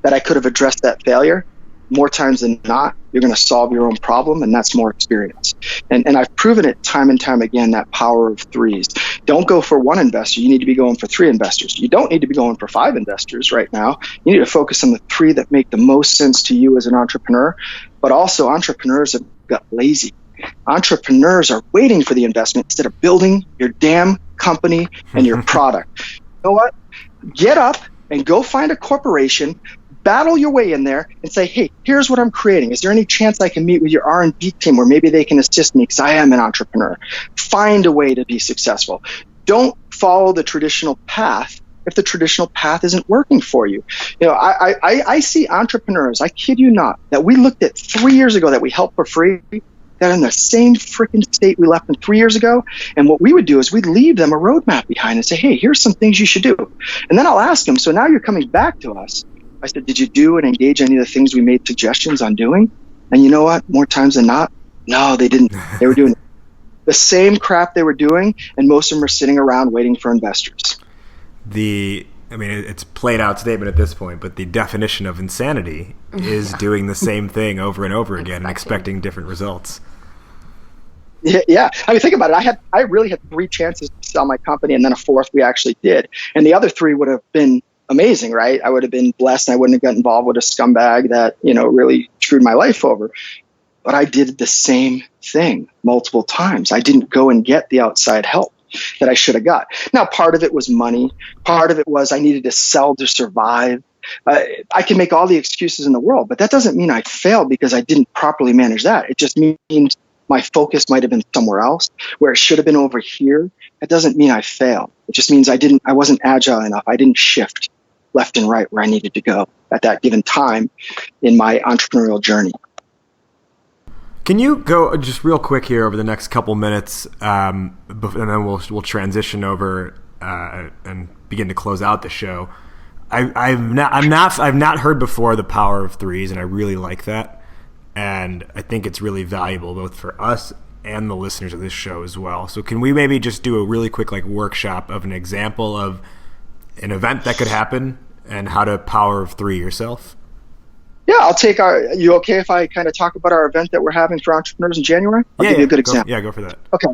that I could have addressed that failure? More times than not, you're going to solve your own problem, and that's more experience. And I've proven it time and time again, that power of threes. Don't go for one investor. You need to be going for three investors. You don't need to be going for five investors right now. You need to focus on the three that make the most sense to you as an entrepreneur. But also, entrepreneurs have got lazy. Entrepreneurs are waiting for the investment instead of building your damn company and your product. You know what? Get up and go find a corporation, battle your way in there and say, hey, here's what I'm creating. Is there any chance I can meet with your R&D team where maybe they can assist me because I am an entrepreneur? Find a way to be successful. Don't follow the traditional path if the traditional path isn't working for you. I see entrepreneurs, I kid you not, that we looked at 3 years ago that we helped for free, that are in the same freaking state we left them 3 years ago. And what we would do is we'd leave them a roadmap behind and say, hey, here's some things you should do. And then I'll ask them, so now you're coming back to us. I said, did you do and engage any of the things we made suggestions on doing? And you know what? More times than not, no, they didn't. They were doing the same crap they were doing, and most of them are sitting around waiting for investors. It's played out statement at this point, but the definition of insanity is doing the same thing over and over again and expecting different results. Yeah. I mean, think about it. I really had 3 chances to sell my company, and then a 4th we actually did. And the other 3 would have been amazing, right? I would have been blessed, and I wouldn't have got involved with a scumbag that, really screwed my life over. But I did the same thing multiple times. I didn't go and get the outside help that I should have got. Now, part of it was money. Part of it was I needed to sell to survive. I can make all the excuses in the world, but that doesn't mean I failed because I didn't properly manage that. It just means my focus might have been somewhere else where it should have been over here. That doesn't mean I failed. It just means I wasn't agile enough. I didn't shift left and right where I needed to go at that given time in my entrepreneurial journey. Can you go just real quick here over the next couple minutes, and then we'll transition over and begin to close out the show. I've not heard before the power of threes, and I really like that, and I think it's really valuable both for us and the listeners of this show as well. So can we maybe just do a really quick workshop of an example of an event that could happen and how to power of 3 yourself? Yeah, I'll take you okay if I kind of talk about our event that we're having for entrepreneurs in January? I'll give you a good example. Go for that. Okay.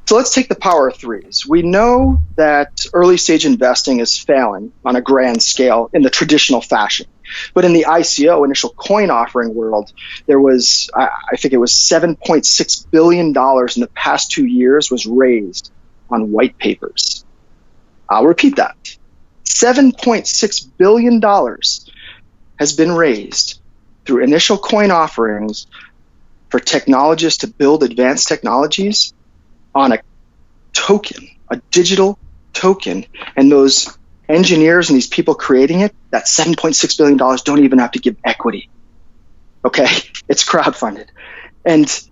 So let's take the power of 3s. We know that early stage investing is failing on a grand scale in the traditional fashion. But in the ICO, initial coin offering world, there was, I think it was $7.6 billion in the past 2 years was raised on white papers. I'll repeat that. $7.6 billion has been raised through initial coin offerings for technologists to build advanced technologies on a token, a digital token. And those engineers and these people creating it, that $7.6 billion don't even have to give equity. Okay? It's crowdfunded. And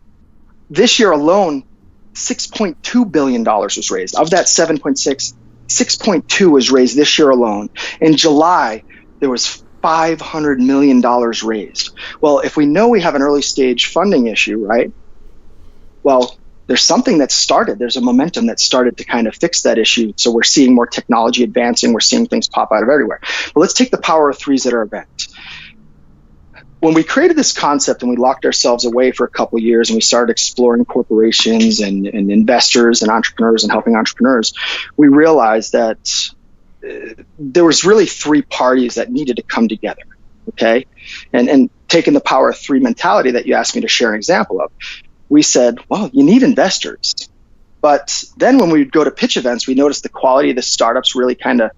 this year alone, $6.2 billion was raised. Of that 7.6, 6.2 was raised this year alone. In July, there was $500 million raised. Well, if we know we have an early stage funding issue, right? Well, there's something that started. There's a momentum that started to kind of fix that issue. So we're seeing more technology advancing. We're seeing things pop out of everywhere. But let's take the power of 3s at our event. When we created this concept and we locked ourselves away for a couple of years and we started exploring corporations and investors and entrepreneurs and helping entrepreneurs, we realized that there was really 3 parties that needed to come together, okay? And taking the power of 3 mentality that you asked me to share an example of, we said, well, you need investors. But then when we would go to pitch events, we noticed the quality of the startups really kind of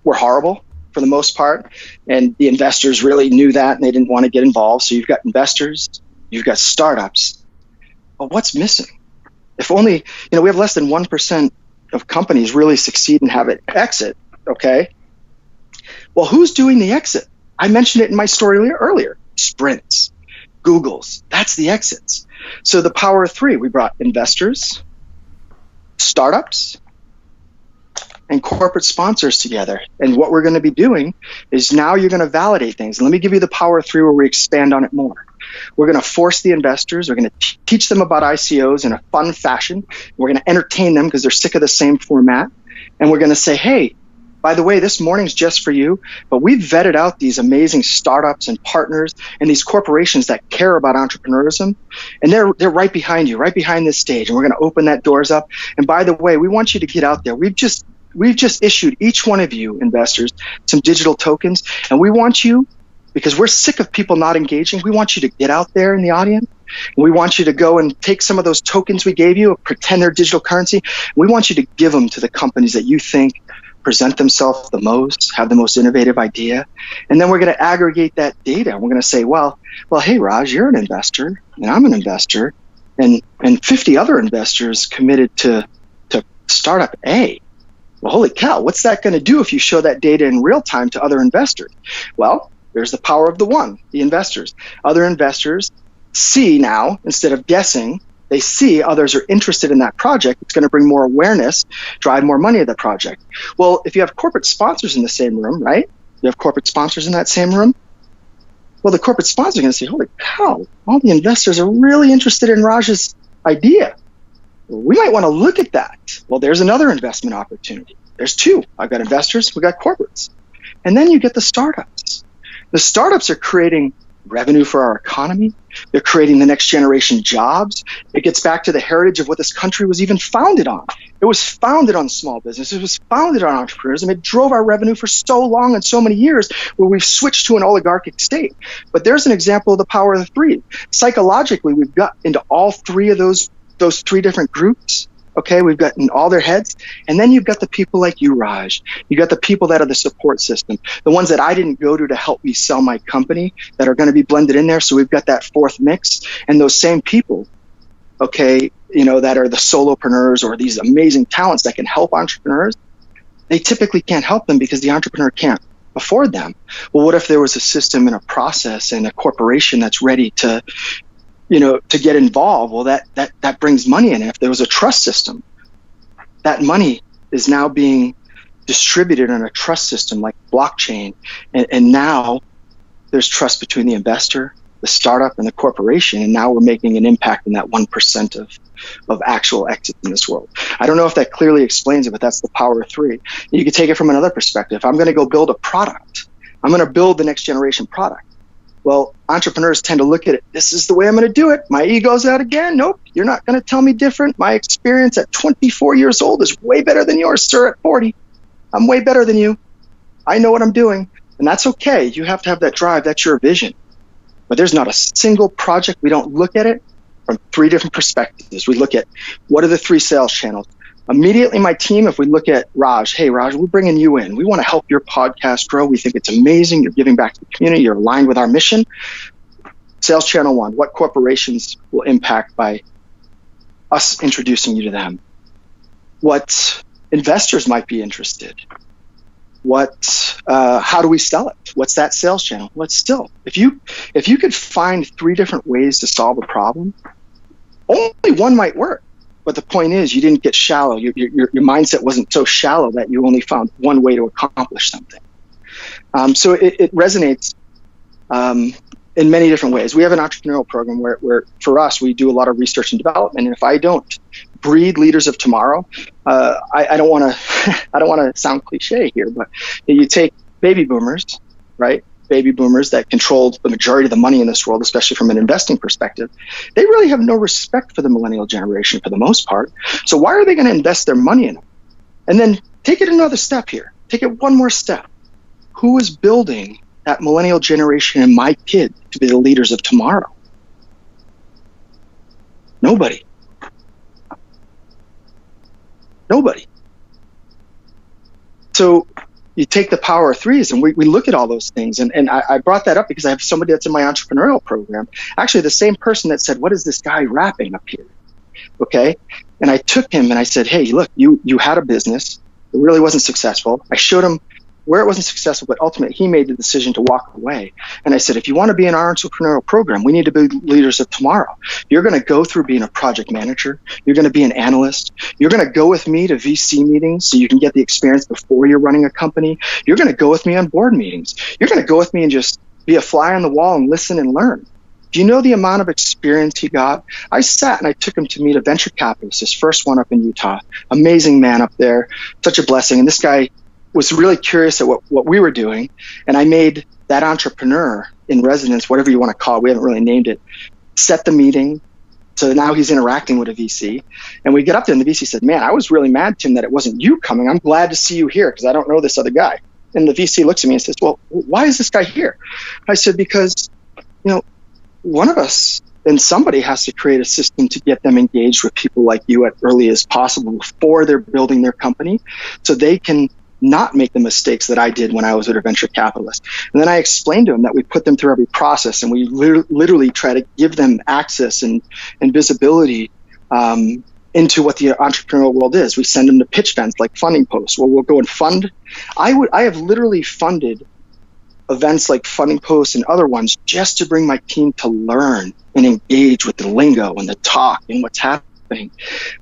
were horrible for the most part. And the investors really knew that and they didn't want to get involved. So you've got investors, you've got startups. But what's missing? If only, we have less than 1% of companies really succeed and have it exit, okay? Well, who's doing the exit? I mentioned it in my story earlier. Sprints, Googles, that's the exits. So the power of 3, we brought investors, startups, and corporate sponsors together. And what we're going to be doing is now you're going to validate things. Let me give you the power of 3 where we expand on it more. We're going to force the investors. We're going to teach them about ICOs in a fun fashion. We're going to entertain them because they're sick of the same format. And we're going to say, hey, by the way, this morning's just for you, but we've vetted out these amazing startups and partners and these corporations that care about entrepreneurism, and they're right behind you, right behind this stage, and we're going to open that doors up. And by the way, we want you to get out there. We've just issued each one of you investors some digital tokens, and we want you, because we're sick of people not engaging, we want you to get out there in the audience. We want you to go and take some of those tokens we gave you, pretend they're digital currency. We want you to give them to the companies that you think present themselves the most, have the most innovative idea. And then we're going to aggregate that data. We're going to say, well, hey, Raj, you're an investor, and I'm an investor, and 50 other investors committed to startup A. Well, holy cow, what's that going to do if you show that data in real time to other investors? Well, there's the power of the investors. Other investors see now, instead of guessing, they see others are interested in that project. It's going to bring more awareness, drive more money to the project. Well, if you have corporate sponsors in the same room, right? You have corporate sponsors in that same room. Well, the corporate sponsors are going to say, holy cow, all the investors are really interested in Raj's idea. We might want to look at that. Well, there's another investment opportunity. There's 2. I've got investors, we've got corporates. And then you get the startups. The startups are creating revenue for our economy. They're creating the next generation jobs. It gets back to the heritage of what this country was even founded on. It was founded on small business. It was founded on entrepreneurs, and it drove our revenue for so long and so many years, where we've switched to an oligarchic state. But there's an example of the power of the three. Psychologically, we've got into all three of those three different groups. Okay, we've got in all their heads. And then you've got the people like you, Raj. You got the people that are the support system, the ones that I didn't go to help me sell my company, that are going to be blended in there. So we've got that fourth mix. And those same people, okay, that are the solopreneurs or these amazing talents that can help entrepreneurs, they typically can't help them because the entrepreneur can't afford them. Well, what if there was a system and a process and a corporation that's ready to get involved? Well, that brings money in. And if there was a trust system, that money is now being distributed in a trust system like blockchain. And now there's trust between the investor, the startup, and the corporation. And now we're making an impact in that 1% of actual exits in this world. I don't know if that clearly explains it, but that's the power of three. You could take it from another perspective. I'm going to go build a product. I'm going to build the next generation product. Well, entrepreneurs tend to look at it, this is the way I'm going to do it. My ego's out again. Nope, you're not going to tell me different. My experience at 24 years old is way better than yours, sir, at 40. I'm way better than you. I know what I'm doing. And that's okay. You have to have that drive. That's your vision. But there's not a single project we don't look at it from three different perspectives. We look at what are the three sales channels. Immediately, my team, if we look at Raj, hey, Raj, we're bringing you in. We want to help your podcast grow. We think it's amazing. You're giving back to the community. You're aligned with our mission. Sales channel one, what corporations will impact by us introducing you to them? What investors might be interested? How do we sell it? What's that sales channel? If you could find three different ways to solve a problem, only one might work. But the point is, you didn't get shallow. Your mindset wasn't so shallow that you only found one way to accomplish something. So it resonates in many different ways. We have an entrepreneurial program where for us, we do a lot of research and development. And if I don't breed leaders of tomorrow, I don't want to sound cliche here, but you take baby boomers, right? Baby boomers that controlled the majority of the money in this world, especially from an investing perspective, they really have no respect for the millennial generation for the most part. So why are they going to invest their money in them? And then take it another step here. Take it one more step. Who is building that millennial generation and my kid to be the leaders of tomorrow? Nobody. So you take the power of threes, and we look at all those things. And I brought that up because I have somebody that's in my entrepreneurial program, actually the same person that said, what is this guy rapping up here? Okay. And I took him and I said, hey, look, you had a business. It really wasn't successful. I showed him where it wasn't successful, but ultimately he made the decision to walk away. And I said, if you want to be in our entrepreneurial program, we need to be leaders of tomorrow. You're going to go through being a project manager. You're going to be an analyst. You're going to go with me to VC meetings so you can get the experience before you're running a company. You're going to go with me on board meetings. You're going to go with me and just be a fly on the wall and listen and learn. Do you know the amount of experience he got? I sat and I took him to meet a venture capitalist, his first one up in Utah. Amazing man up there, such a blessing. And this guy was really curious at what we were doing. And I made that entrepreneur in residence, whatever you want to call it, we haven't really named it, set the meeting. So now he's interacting with a VC. And we get up there and the VC said, man, I was really mad, Tim, that it wasn't you coming. I'm glad to see you here because I don't know this other guy. And the VC looks at me and says, well, why is this guy here? I said, because, one of us and somebody has to create a system to get them engaged with people like you as early as possible before they're building their company so they can not make the mistakes that I did when I was with a venture capitalist. And then I explained to them that we put them through every process and we literally try to give them access and visibility into what the entrepreneurial world is. We send them to pitch events like funding posts where we'll go and fund. I have literally funded events like funding posts and other ones just to bring my team to learn and engage with the lingo and the talk and what's happening.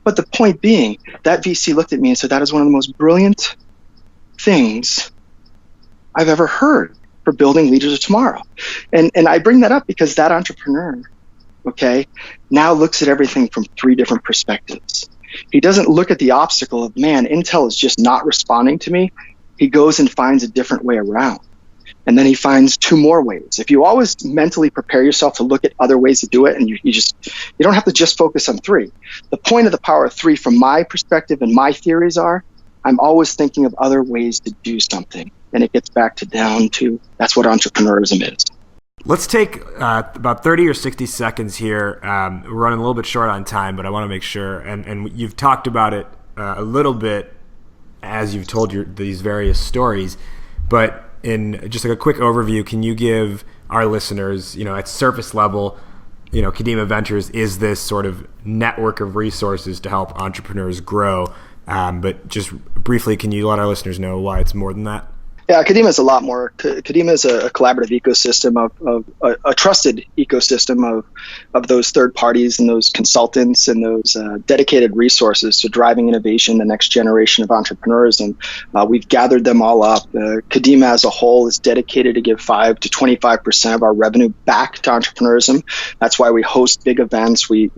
But the point being, that VC looked at me and said, that is one of the most brilliant things I've ever heard for building leaders of tomorrow. And I bring that up because that entrepreneur, okay, now looks at everything from three different perspectives. He doesn't look at the obstacle of, man, Intel is just not responding to me. He goes and finds a different way around. And then he finds 2 more ways. If you always mentally prepare yourself to look at other ways to do it, and you don't have to just focus on 3. The point of the power of 3 from my perspective and my theories are, I'm always thinking of other ways to do something. And it gets back down to that's what entrepreneurism is. Let's take about 30 or 60 seconds here. We're running a little bit short on time, but I want to make sure, and you've talked about it a little bit as you've told these various stories, but in just like a quick overview, can you give our listeners, at surface level, Kadima Ventures is this sort of network of resources to help entrepreneurs grow. But just briefly, can you let our listeners know why it's more than that? Yeah, Kadima is a lot more. Kadima is a collaborative ecosystem of a trusted ecosystem of those third parties and those consultants and those dedicated resources to driving innovation, the next generation of entrepreneurs. And we've gathered them all up. Kadima as a whole is dedicated to give 5 to 25% of our revenue back to entrepreneurism. That's why we host big events. We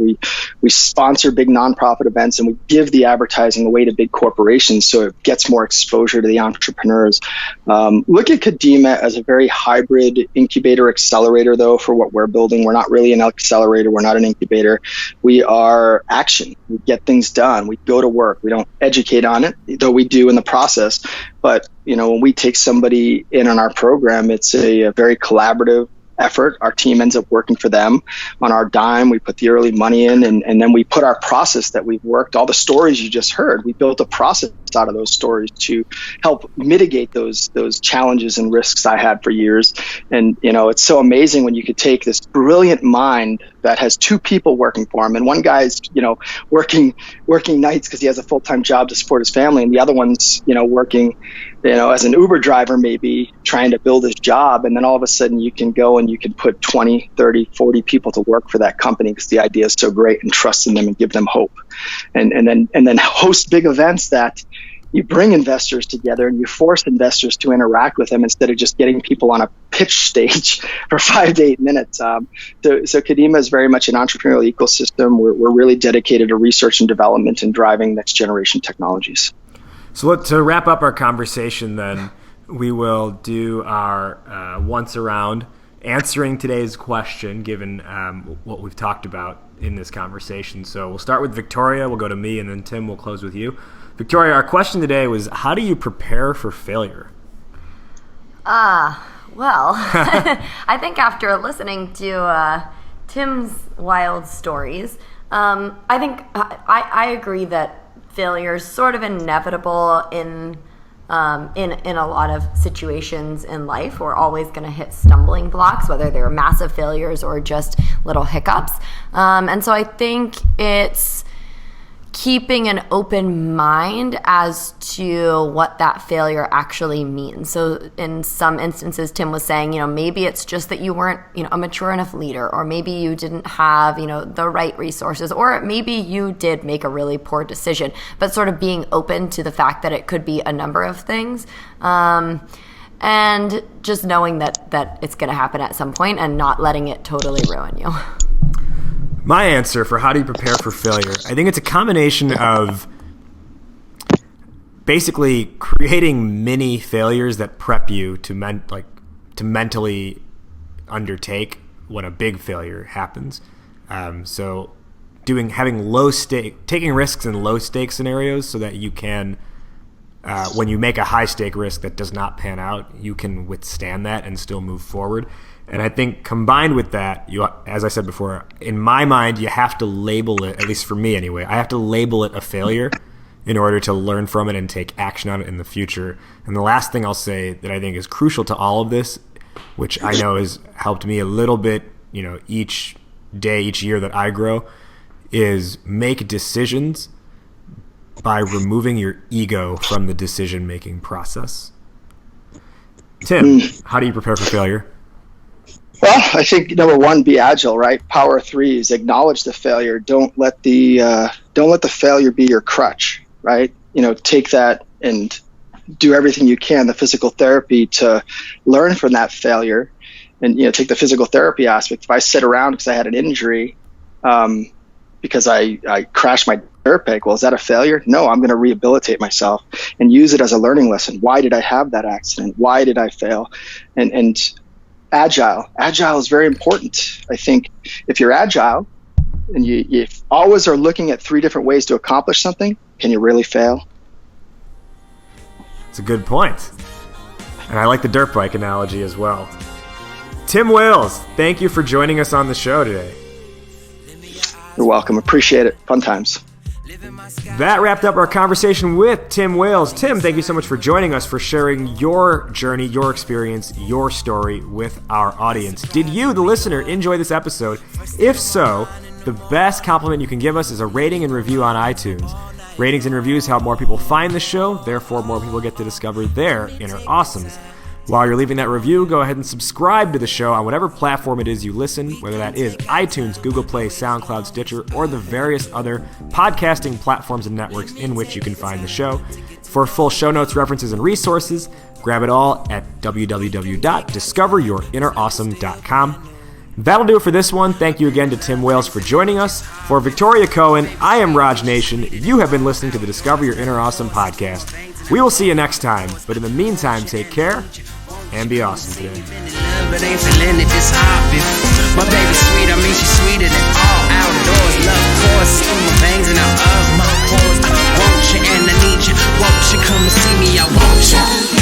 sponsor big nonprofit events, and we give the advertising away to big corporations so it gets more exposure to the entrepreneurs. Look at Kadima as a very hybrid incubator accelerator, though, for what we're building. We're not really an accelerator. We're not an incubator. We are action. We get things done. We go to work. We don't educate on it, though we do in the process. But, when we take somebody in on our program, it's a very collaborative effort. Our team ends up working for them on our dime. We put the early money in, and then we put our process that we've worked, all the stories you just heard, we built a process out of those stories to help mitigate those challenges and risks I had for years. And, it's so amazing when you could take this brilliant mind that has 2 people working for him, and one guy's, working nights because he has a full-time job to support his family, and the other one's, working, as an Uber driver, maybe trying to build his job. And then all of a sudden you can go and you can put 20, 30, 40 people to work for that company because the idea is so great, and trust in them and give them hope. And then host big events that you bring investors together and you force investors to interact with them instead of just getting people on a pitch stage for 5 to 8 minutes. So Kadima is very much an entrepreneurial ecosystem. We're really dedicated to research and development and driving next generation technologies. So to wrap up our conversation, then, we will do our once around, answering today's question, given what we've talked about in this conversation. So we'll start with Victoria, we'll go to me, and then Tim will close with you. Victoria, our question today was, how do you prepare for failure? Well, I think after listening to Tim's wild stories, I think I agree that failure is sort of inevitable in a lot of situations in life. We're always going to hit stumbling blocks, whether they're massive failures or just little hiccups. And so I think it's keeping an open mind as to what that failure actually means. So in some instances, Tim was saying, maybe it's just that you weren't, a mature enough leader, or maybe you didn't have, the right resources, or maybe you did make a really poor decision, but sort of being open to the fact that it could be a number of things. And just knowing that it's going to happen at some point and not letting it totally ruin you. My answer for how do you prepare for failure, I think it's a combination of basically creating mini failures that prep you to mentally undertake when a big failure happens. So having taking risks in low stake scenarios so that you can, when you make a high stake risk that does not pan out, you can withstand that and still move forward. And I think combined with that, as I said before, in my mind, you have to label it, at least for me anyway, I have to label it a failure in order to learn from it and take action on it in the future. And the last thing I'll say that I think is crucial to all of this, which I know has helped me a little bit, each day, each year that I grow, is make decisions by removing your ego from the decision-making process. Tim, how do you prepare for failure? Well, I think number 1, be agile, right? Power 3 is acknowledge the failure. Don't let the failure be your crutch, right? Take that and do everything you can, the physical therapy, to learn from that failure. And, take the physical therapy aspect. If I sit around because I had an injury, because I crashed my dirt bike. Well, is that a failure? No, I'm going to rehabilitate myself and use it as a learning lesson. Why did I have that accident? Why did I fail? And agile is very important. I think if you're agile and you always are looking at 3 different ways to accomplish something, can you really fail? It's a good point. And I like the dirt bike analogy as well. Tim Wales, thank you for joining us on the show today. You're welcome. Appreciate it. Fun times. That wrapped up our conversation with Tim Wales. Tim, thank you so much for joining us, for sharing your journey, your experience, your story with our audience. Did you, the listener, enjoy this episode? If so, the best compliment you can give us is a rating and review on iTunes. Ratings and reviews help more people find the show, therefore more people get to discover their inner awesomes. While you're leaving that review, go ahead and subscribe to the show on whatever platform it is you listen, whether that is iTunes, Google Play, SoundCloud, Stitcher, or the various other podcasting platforms and networks in which you can find the show. For full show notes, references, and resources, grab it all at www.discoveryourinnerawesome.com. That'll do it for this one. Thank you again to Tim Wales for joining us. For Victoria Cohen, I am Raj Nation. You have been listening to the Discover Your Inner Awesome podcast. We will see you next time, but in the meantime, take care and be awesome today. But ain't feeling it, it's obvious. My baby's sweet, I mean she's sweeter than all outdoors. Love course, in my veins and out of my pores. I want you and I need you. Won't you come and see me? I want you.